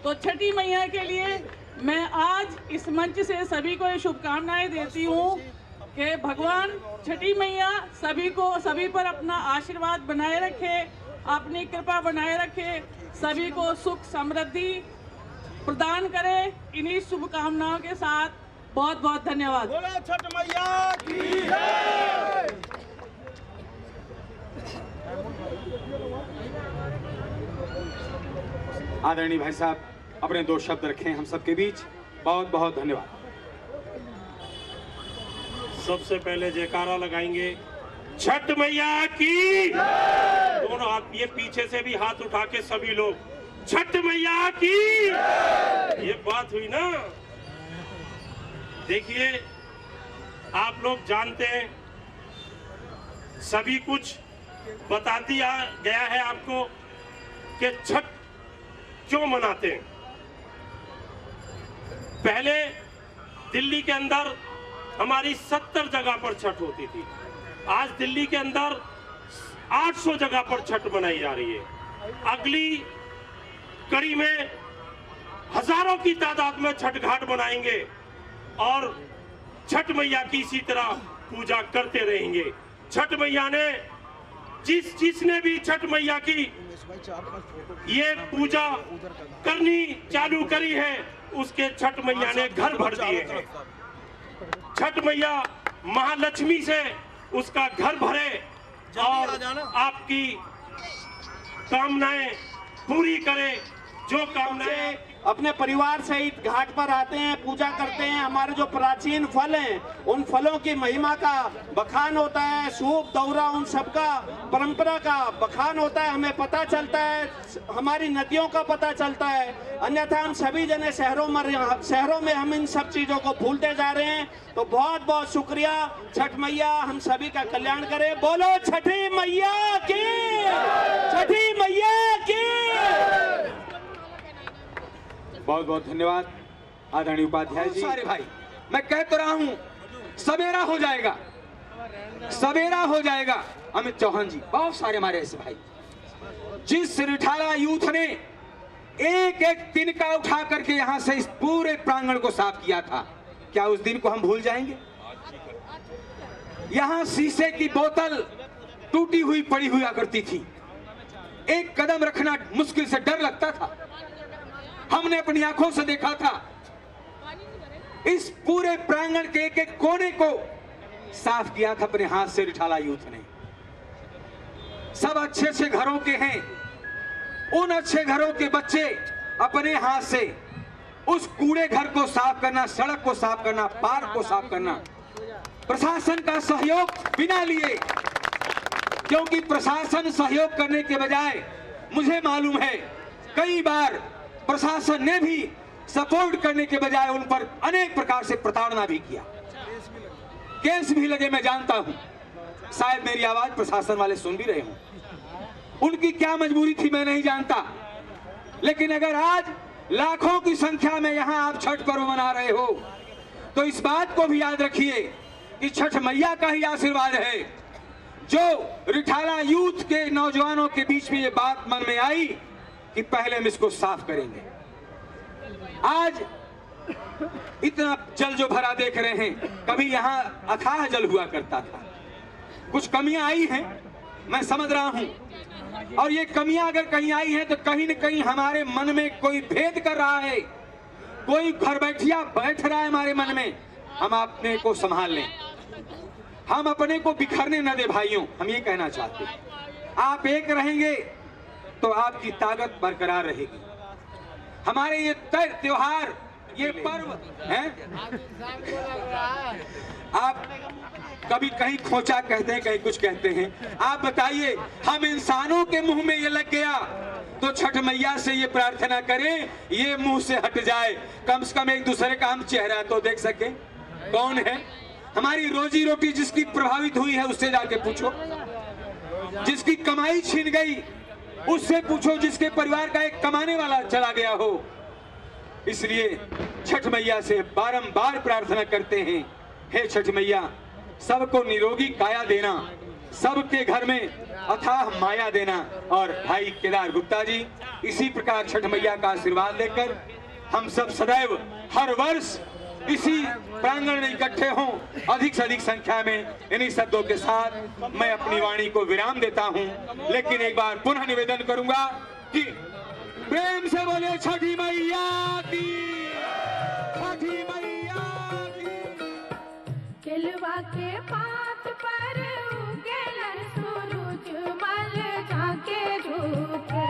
तो छठी मैया के लिए मैं आज इस मंच से सभी को ये शुभकामनाएं देती हूँ कि भगवान छठी मैया सभी पर अपना आशीर्वाद बनाए रखे, अपनी कृपा बनाए रखे, सभी को सुख समृद्धि प्रदान करे। इन्हीं शुभकामनाओं के साथ बहुत बहुत धन्यवाद। बोलो छठ मैया की जय। आदरणीय भाई साहब अपने 2 शब्द रखें हम सबके बीच। बहुत बहुत धन्यवाद। सबसे पहले जयकारा लगाएंगे छठ मैया की जय। दोनों हाथ, ये पीछे से भी हाथ उठा के सभी लोग छठ मैया की जय। ये बात हुई ना। देखिए आप लोग जानते हैं, सभी कुछ बता दिया गया है आपको कि छठ क्यों मनाते हैं। पहले दिल्ली के अंदर हमारी 70 जगह पर छठ होती थी, आज दिल्ली के अंदर 800 जगह पर छठ मनाई जा रही है। अगली कड़ी में हजारों की तादाद में छठ घाट बनाएंगे और छठ मैया की इसी तरह पूजा करते रहेंगे। छठ मैया ने जिसने भी छठ मैया की ये पूजा करनी चालू करी है, उसके छठ मैया ने घर भर दिए हैं। छठ मैया महालक्ष्मी से उसका घर भरे और आपकी कामनाएं पूरी करे। जो कामनाएं अपने परिवार सहित घाट पर आते हैं, पूजा करते हैं। हमारे जो प्राचीन फल हैं, उन फलों की महिमा का बखान होता है, सूप दौरा उन सब का परंपरा का बखान होता है। हमें पता चलता है, हमारी नदियों का पता चलता है। अन्यथा हम सभी जने शहरों में हम इन सब चीजों को भूलते जा रहे हैं। तो बहुत बहुत शुक्रिया। छठ मैया हम सभी का कल्याण करे। बोलो छठी मैया की, छठी मैया की। बहुत बहुत धन्यवाद आदरणीय उपाध्याय जी। सारे भाई, मैं कह तो रहा हूं सवेरा हो जाएगा, सवेरा हो जाएगा। अमित चौहान जी, बहुत सारे हमारे ऐसे भाई, जिस रिठाला यूथ ने एक एक तिनका उठा करके यहां से इस पूरे प्रांगण को साफ किया था, क्या उस दिन को हम भूल जाएंगे? यहां शीशे की बोतल टूटी हुई पड़ी हुआ करती थी, एक कदम रखना मुश्किल से डर लगता था। हमने अपनी आंखों से देखा था इस पूरे प्रांगण के एक एक कोने को साफ किया था अपने हाथ से रिठाला यूथ ने। सब अच्छे अच्छे घरों के हैं, उन अच्छे घरों के बच्चे अपने हाथ से उस कूड़े घर को साफ करना, सड़क को साफ करना, पार्क को साफ करना, प्रशासन का सहयोग बिना लिए, क्योंकि प्रशासन सहयोग करने के बजाय मुझे मालूम है कई बार प्रशासन ने भी सपोर्ट करने के बजाय उन पर अनेक प्रकार से प्रताड़ना भी किया, केस भी लगे। मैं जानता हूं, शायद मेरी आवाज प्रशासन वाले सुन भी रहे हों। उनकी क्या मजबूरी थी मैं नहीं जानता, लेकिन अगर आज लाखों की संख्या में यहाँ आप छठ पर्व मना रहे हो, तो इस बात को भी याद रखिए कि छठ मैया का ही आशीर्वाद है जो रिठाला यूथ के नौजवानों के बीच में ये बात मन में आई कि पहले हम इसको साफ करेंगे। आज इतना जल जो भरा देख रहे हैं, कभी यहाँ अथाह जल हुआ करता था। कुछ कमियां आई हैं, मैं समझ रहा हूं, और ये कमियां अगर कहीं आई हैं तो कहीं न कहीं हमारे मन में कोई भेद कर रहा है, कोई घर बैठिया बैठ रहा है हमारे मन में। हम अपने को संभाल लें, हम अपने को बिखरने न दे भाइयों। हम ये कहना चाहते हैं, आप एक रहेंगे तो आपकी ताकत बरकरार रहेगी। हमारे ये त्योहार, ये पर्व हैं, आप कभी कहीं खोचा कहते हैं, कहीं कुछ कहते हैं। आप बताइए, हम इंसानों के मुंह में ये लग गया तो छठ मैया से ये प्रार्थना करें ये मुंह से हट जाए, कम से कम एक दूसरे का हम चेहरा तो देख सके। कौन है? हमारी रोजी रोटी जिसकी प्रभावित हुई है उससे जाके पूछो, जिसकी कमाई छीन गई उससे पूछो, जिसके परिवार का एक कमाने वाला चला गया हो। इसलिए छठ मैया से बारंबार प्रार्थना करते हैं, हे छठ मैया, सबको निरोगी काया देना, सबके घर में अथाह माया देना। और भाई केदार गुप्ता जी, इसी प्रकार छठ मैया का आशीर्वाद लेकर हम सब सदैव हर वर्ष इसी प्रांगण में इकट्ठे हों, अधिक से अधिक संख्या में। इन्हीं शब्दों के साथ मैं अपनी वाणी को विराम देता हूं, लेकिन एक बार पुनः निवेदन करूंगा कि प्रेम से बोले छठी मैया की, छठी मैया की। केलवा के पात पर उगेलन सूरज मल झाके झुके,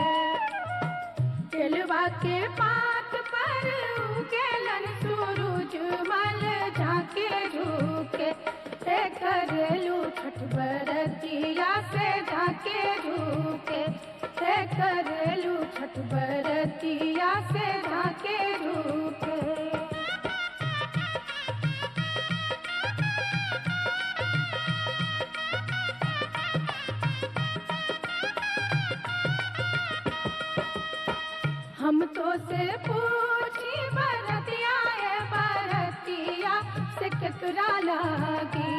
केलवा के पात पर उगेलन सूरज मल झाके झुके, हे करेलू छठ बरतिया से झाके झुके, हे करेलू छठ बरतिया से झाके झुके। हम तो से पूछी बरतिया है, बरतिया से केकरा लागी।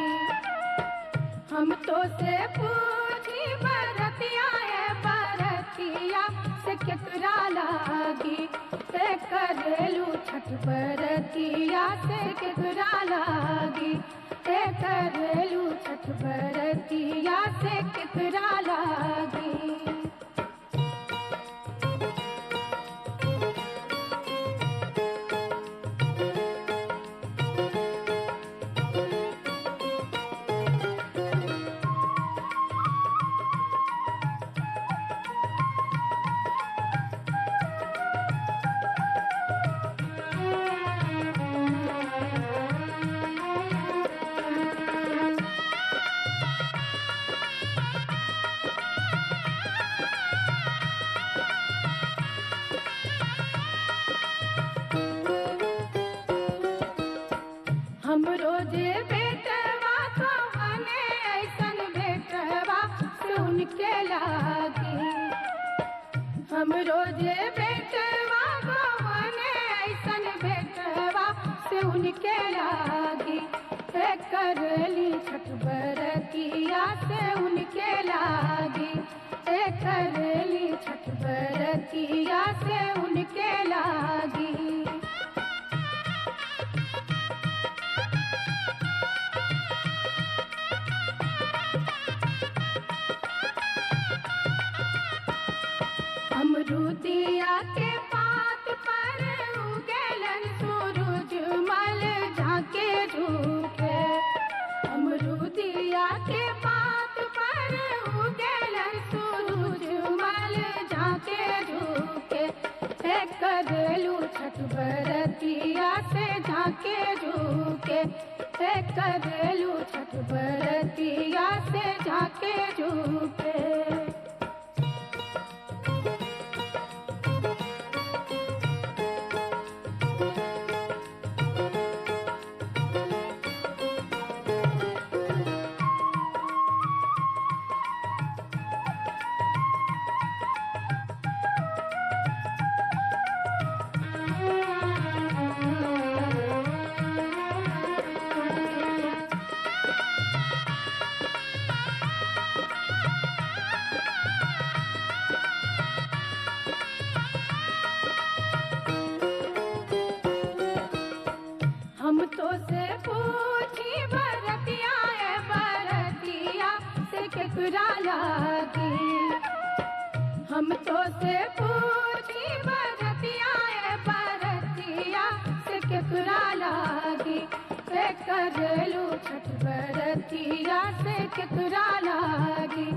हम तो से पूछी बरतिया है, बरतिया से केकरा लागी, से करेलू छठ बरतिया से केकरा लागी, से करेलू छठ बरतिया से केकरा लागी। हम रोजे बेटवा तो हने ऐसन बेटवा से उनके लागी, हम रोजे बेटवा तो हने ऐसन बेटवा से उनके लागी, हे करली छठ बरतिया से उनके लागी, हे करली छठ बरतिया से उनके लागी। अमरूदिया के पात पर उगेलन सूरज मल झाके झुके, अमरूदिया के पात पर उगेलन सूरज मल झाके झुके, हे करेलू छठ बरतिया से झाके झुके, हे करेलू छठ बरतिया से झाके झुके। केकरा लागी। हम तो से पूछी बरतिया बरतिया से केकरा लागी। से करेलू छठ बरतिया से केकरा लागी।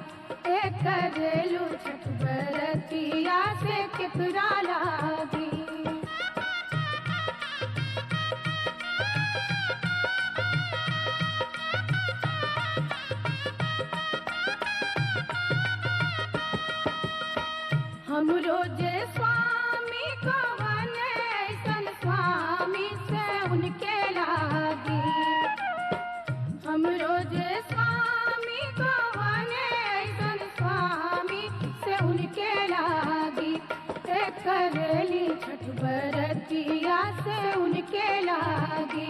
करेलू छठ बरतिया से केकरा लागी। हम रोजे स्वामी कवन ऐसन स्वामी से उनके लागी। हम रोजे स्वामी कवन ऐसन स्वामी से उनके लागी। करेली छठ बरतिया से उनके लागी।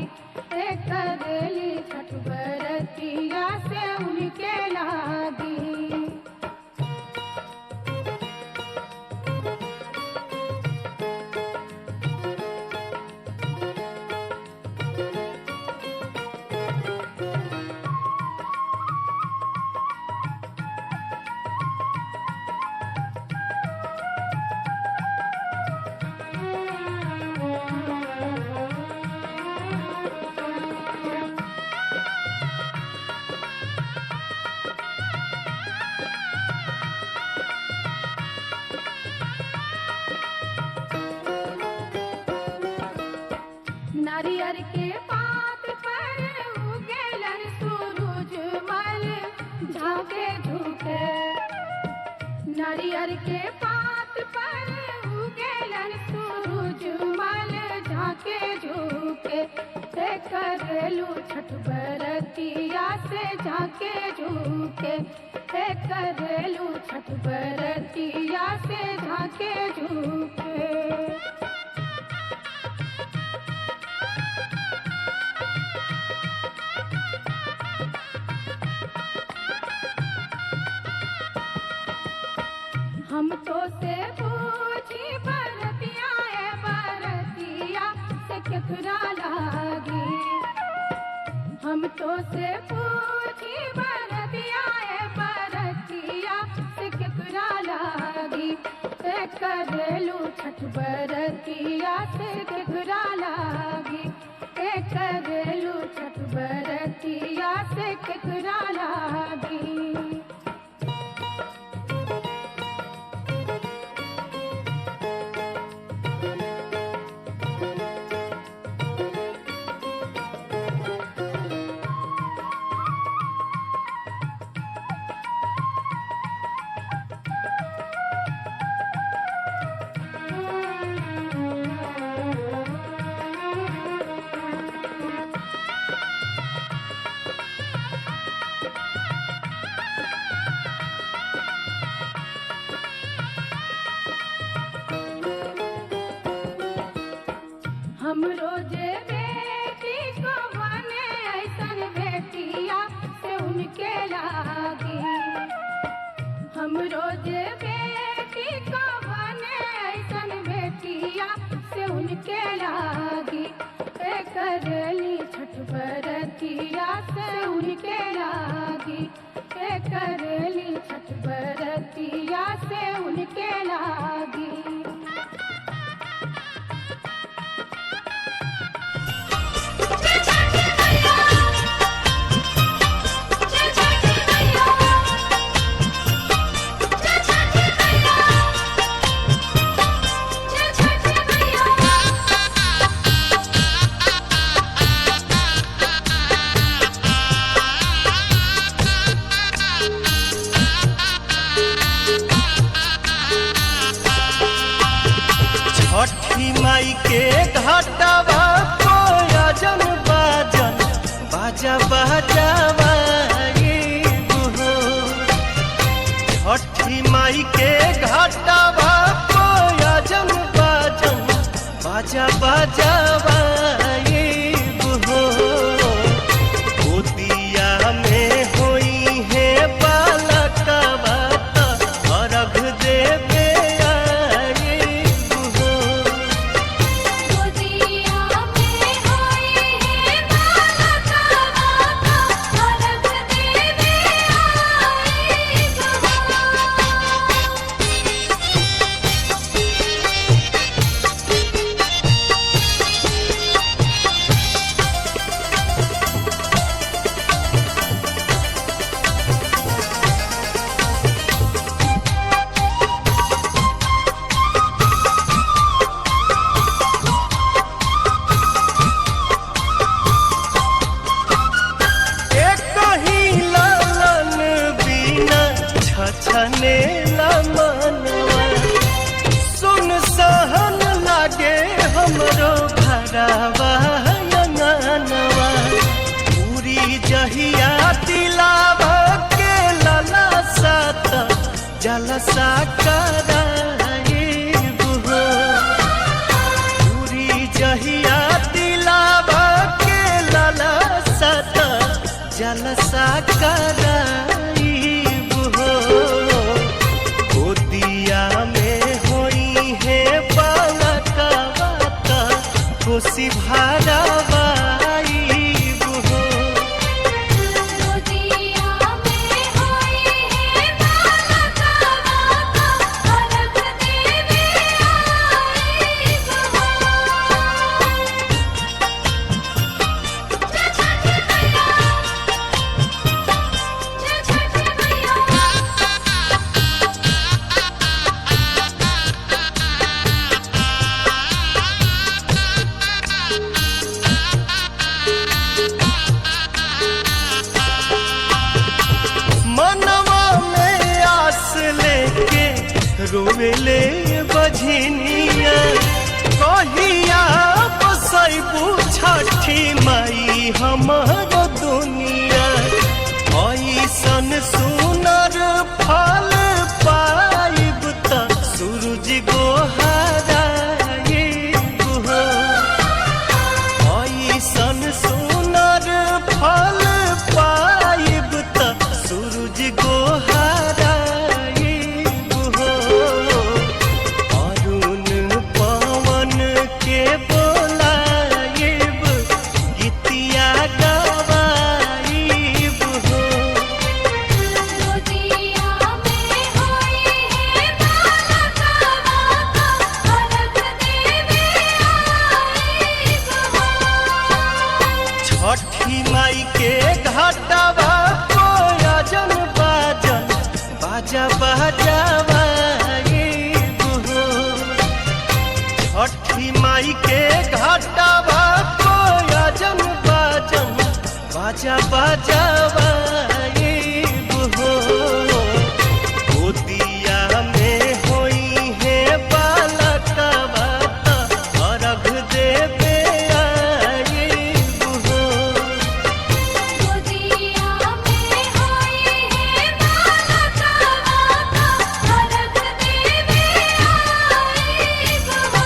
करेली छठ बरतिया से उनके लागी। नारियर के पात पर उगेलन सूरज मल झाके झुके। नारियर के पात पर उगेलन सूरज मल झाके झुके। करेलू छठ बरतिया से झाके झुके। करेलू छठ बरतिया से झाके झुके। हम तो से पूछी बरतिया बरतिया से केकरा लागी। हम तो से पूछी बरतिया बरतिया से केकरा लागी। करेलू छठ बरतिया से केकरा लागी। करेलू छठ बरतिया से केकरा लागी। हम रोजे बेटी को बने ऐसन बेटिया से उनके लागी। हम रोजे बेटी को बने ऐसन बेटिया से उनके लागी। करेली छठ बरतिया से उनके लागी। करेली छठ बरतिया से उनके लागी। छठी माई के घाटवा कोयजन बाजन बाजा बजावाई हो। छठी माई के घाटवा कोयजन बाजन बाजा बजावाई हो। गोदिया में होई है बालकवा अर्घ देवे Thank you. बिना छछने मनवा सुन सहन लागे हमरो घरवा अंगनवा पूरी जहिया दिलावा के लला सात जलसा कराइब हो पूरी जहिया दिलावा के लला सात जलसा कराइब हो गोदिया में होई है बालकवा त खुशी भरवाइब हो गोदिया में होई है बालकवा त अलग देवे आइब हो मनवा में आस लेके रोवेले बझनिया कहिया बसैबू छठी माई हमर दुनिया ऐसन सुनर फल पाइब त सूरज गोहराइब हो ऐसन सुनर फल पाइब त सूरज गोहराइब हो अरुण पवन के बोलाइब गीतिया गवाइब हो गोदिया में होई है बालकवा त अलग देवे आइब हो छठी माई के घाटवा कोयजन बाजन बाजा बजावाइब हो छठी माई के घाटवा कोयजन बाजन बाजा बजावाइब हो गोदिया में होई है बालकवा त अर्घ देवे आइब हो गोदिया में होई है बालकवा त अलग देवे आइब हो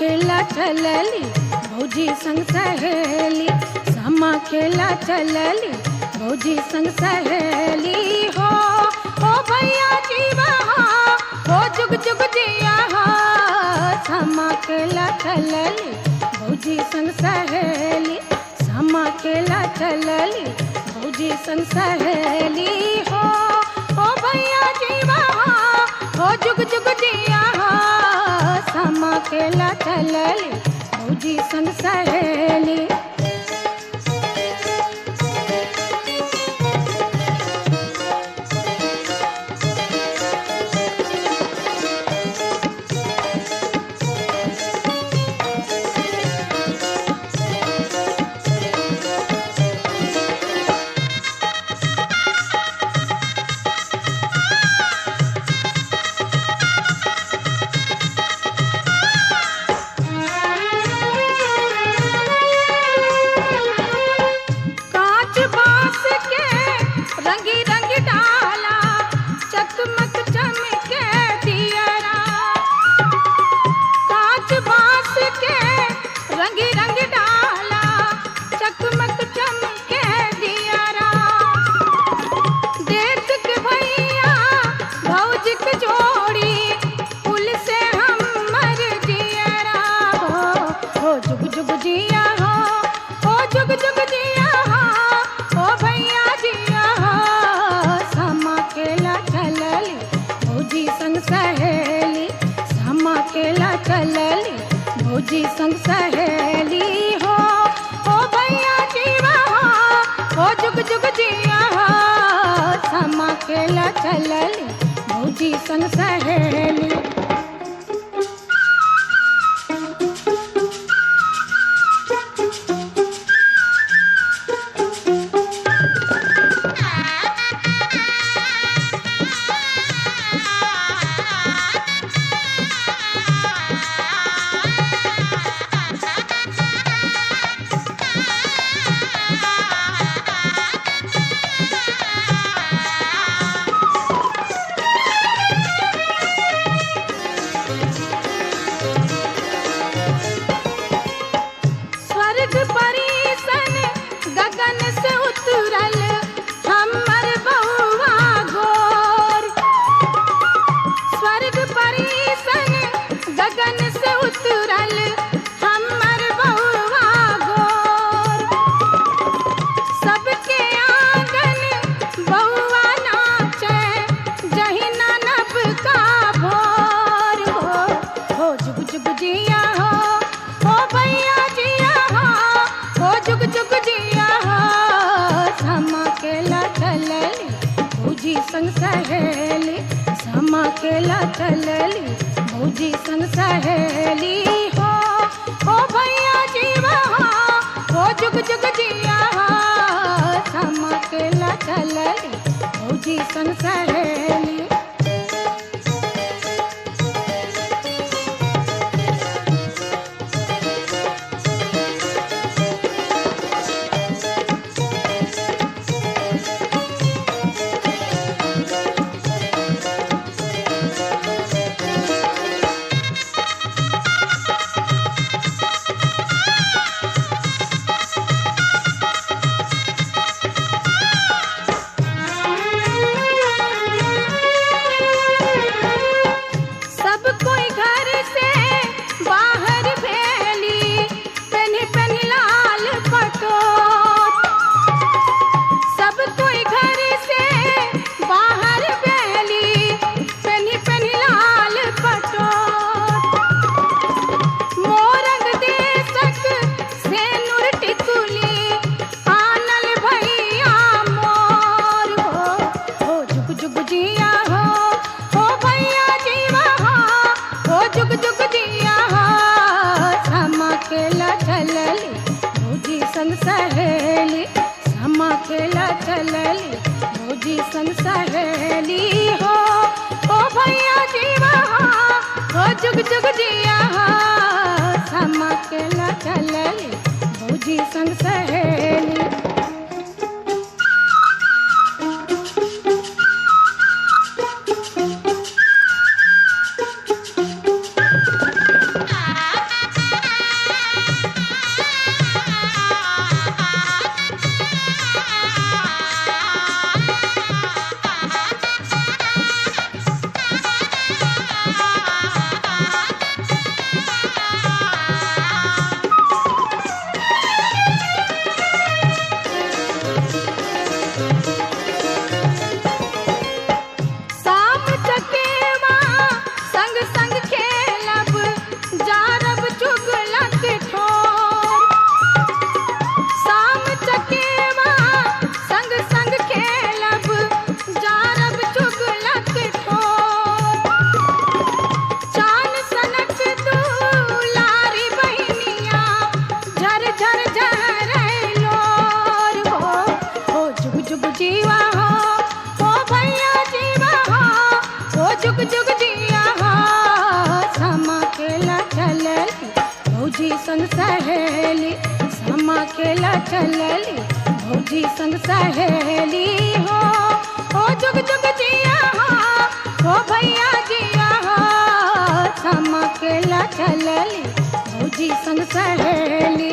खेला चलली भौजी संग सहेली, सामा खेला चलली भौजी संग सहेली हो भैया जीवा हो जुग जुग जिया हो। सामा खेला चलली भौजी संग सहेली, सामा खेला चलली भौजी संग सहेली हो भैया जीवा हो जुग जुग जिया हो। सामा खेला चलली भौजी संग सहेली। कांच बांस के रंगी रंग डाला, चकमक चमके दियरा। कांच बांस के रंगी रंग डाला, चकमक चमके दियरा। देख के भैया भौजी के जोड़ी, फूल से हम मर जियरा हो जुग जुग जिया हो जुग जुग जिया हो भैया जिया हो। सामा खेला चलली भौजी संग सहेली, सामा खेला चलली भौजी संग सहेली हो भैया जीवा हो जुग जुग जिया हो। सामा खेला चलली भौजी संग सहेली। स्वर्ग परिसन गगन से उतरल हमर बहुआ गोर। स्वर्ग परिसन गगन से उतरल हमर बहुआ गोर। सबके आंगन बहुआ नाचे जही नभ का भोर हो जुग जुग जिया हो भैया जिया हो जुग जुग जिया हो। सामा खेला चलली भौजी संग सहेली, सामा खेला चलली भौजी संग सहेली हो भैया जीवा हो जुग जुग जिया हो। सामा खेला चलली भौजी संग सहेली। संग सहेली, सामा खेला चलली भौजी संग सहेली हो भैया जीवा हो जुग जुग जिया हो। सामा खेला चलली भौजी संग सहेली। चलली भौजी संग सहेली हो जुग जुग जिया हो भैया जिया हो समा खेला चलली भौजी संग सहेली।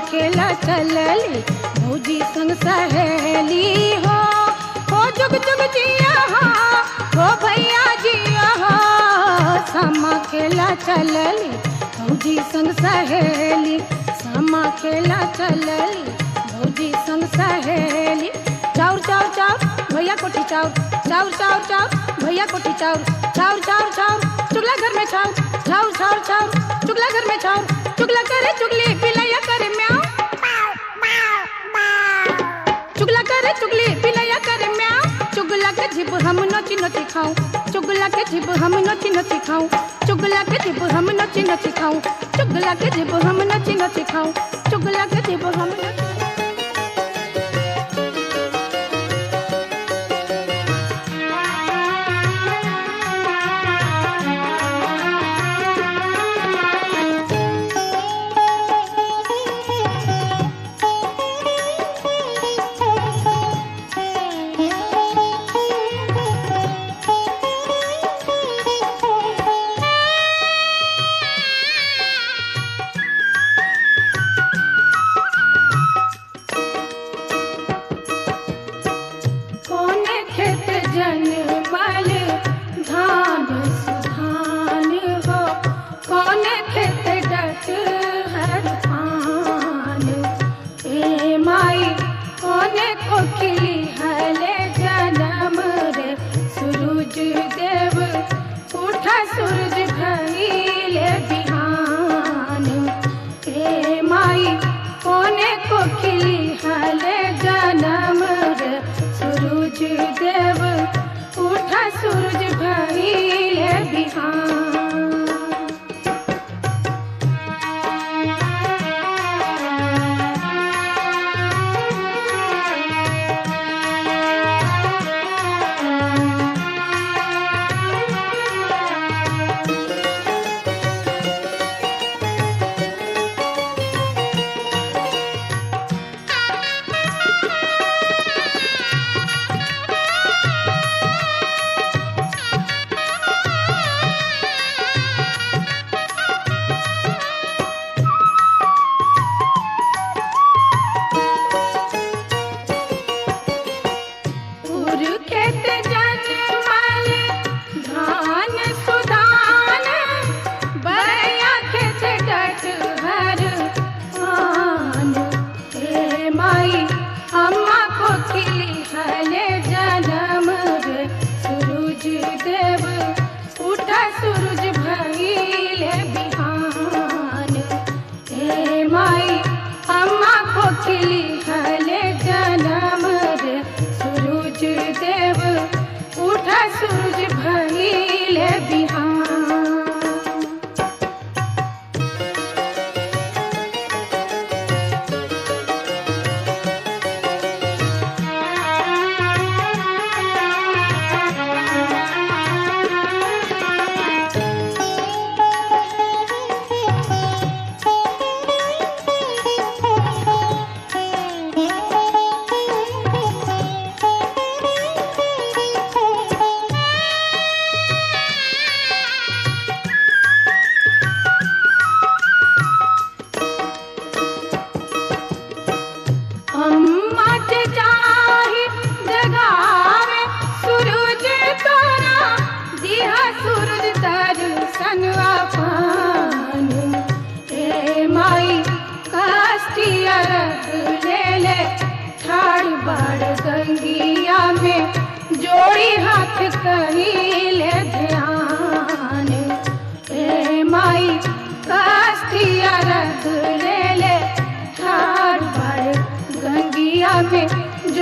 चलली भौजी संग सहेली हो जुग जुग जिया हो भैया जिया हो समा खेला चलली भौजी संग सहेली समा खेला चलली भौजी संग सहेली। चाउर चाउर चाउर भैया कोठी चाउर चाउर चाउर चाउर भैया कोठी चाउर चाउर चाउर चाउर चुगला घर में चाउर चाउर चाउर चाउर चुगला घर में चाउर चुगला करे चुगली पिलैया करे म्याऊ चुगला करे चुगली पिलैया करे म्याऊ चुगला के जिब हम नोची नोची खाऊं चुगला के जिब हम नोची नोची खाऊं चुगला के जिब हम नोची नोची खाऊं चुगला के जिब हम नोची नोची खाऊं चुगला के जिब हम नोची।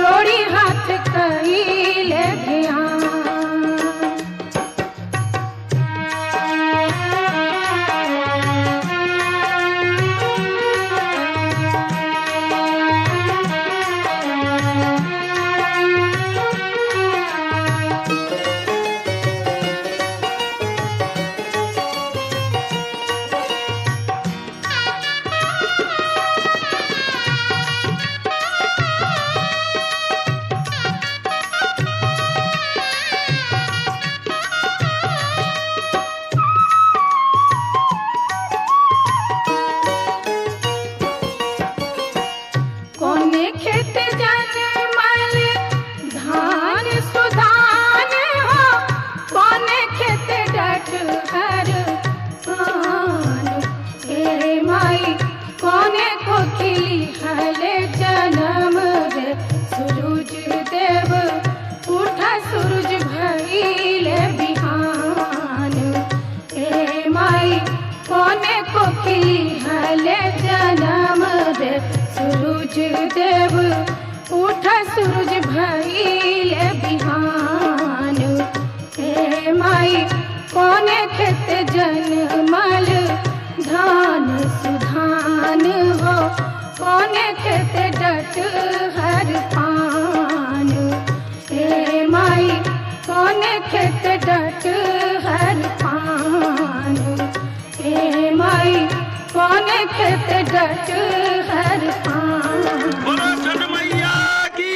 जोड़ी हाथ कइले ध्यान। कोने खेत जनमल धान सुधान हो, कोने खेत डठहर आन। हे माई कोने को खिली हले जन्म रे सूरज देव उठा सूरज भइले बिहान। हे माई कोने को खिली हले जन्म रे सूरज देव उठा सूरज भइले बिहान। हे माई कोने खेत जनमल धान सुधान हो, कोने खेत डठहर पान। हे माई कोने खेत डठहर पान। हे माई कोने खेत डठहर पान। बोलो छठ मैया की।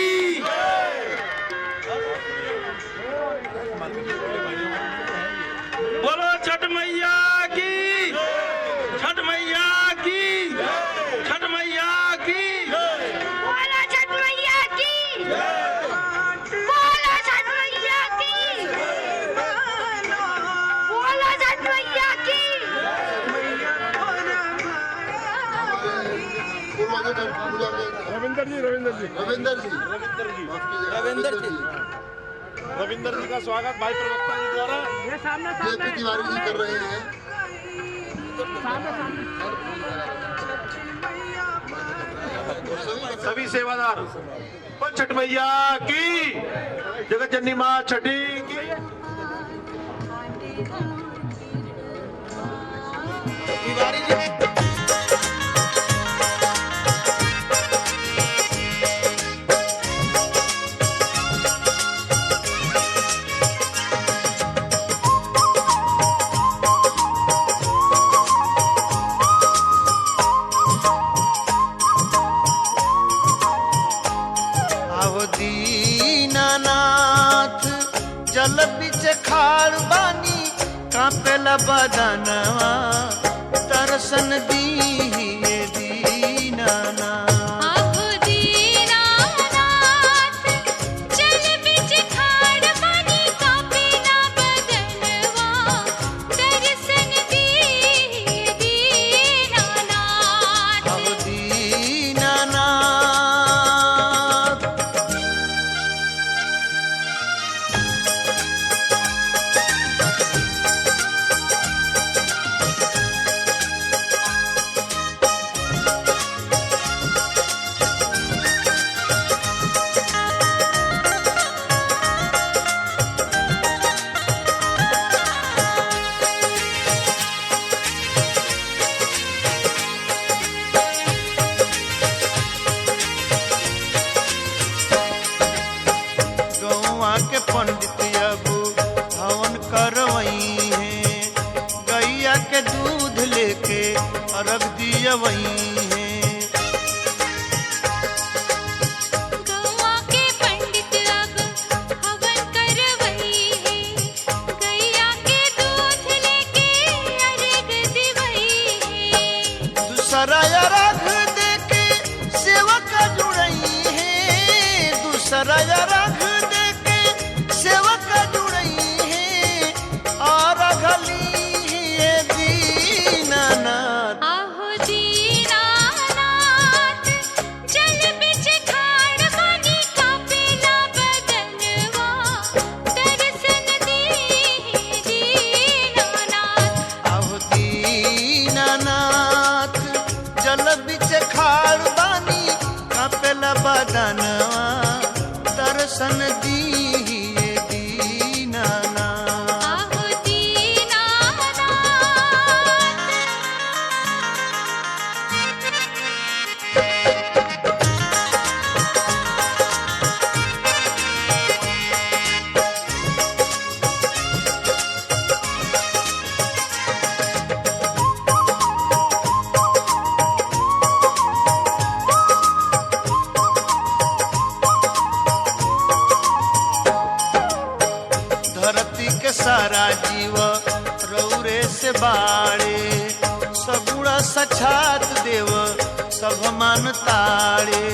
बोलो छठ मैया की। छठ मैया की। छठ मैया की। बोलो छठ मैया की। बोलो छठ मैया की। बोलो छठ मैया की। रविंदर जी रविंदर जी रविंदर जी रविंदर जी रविंदर जी का स्वागत भाई प्रवक्ता जी द्वारा ये सामने जेपी तिवारी जी कर रहे हैं। सभी सेवादार बोल छठ मैया की। जगत जननी माँ छठी की। तिवारी जी आवो दीनानाथ जल बिच खाड़ बानी कांपेला बदनवा दर्शन दीहिए दीनानाथ। आहो दीनानाथ जल बिच खाड़ बानी कांपेला बदनवा दर्शन दीहिए दीनानाथ। आवो दीनानाथ गौवा के पंडित अब हवन करवई है, गैया के दूध लेके अर्घ दियवई है। गौवा के पंडित अब हवन करवई है, गैया के दूध लेके अर्घ दिवई है। दूसरा अर्घ देके सेवक जुड़ई है, दूसरा अर्घ देके सेवक जुड़ई है। और अघली है दीनानाथ। आहो दीना के सारा जीव रौरे से बाड़े सगुण सछात देव सब मान ताड़े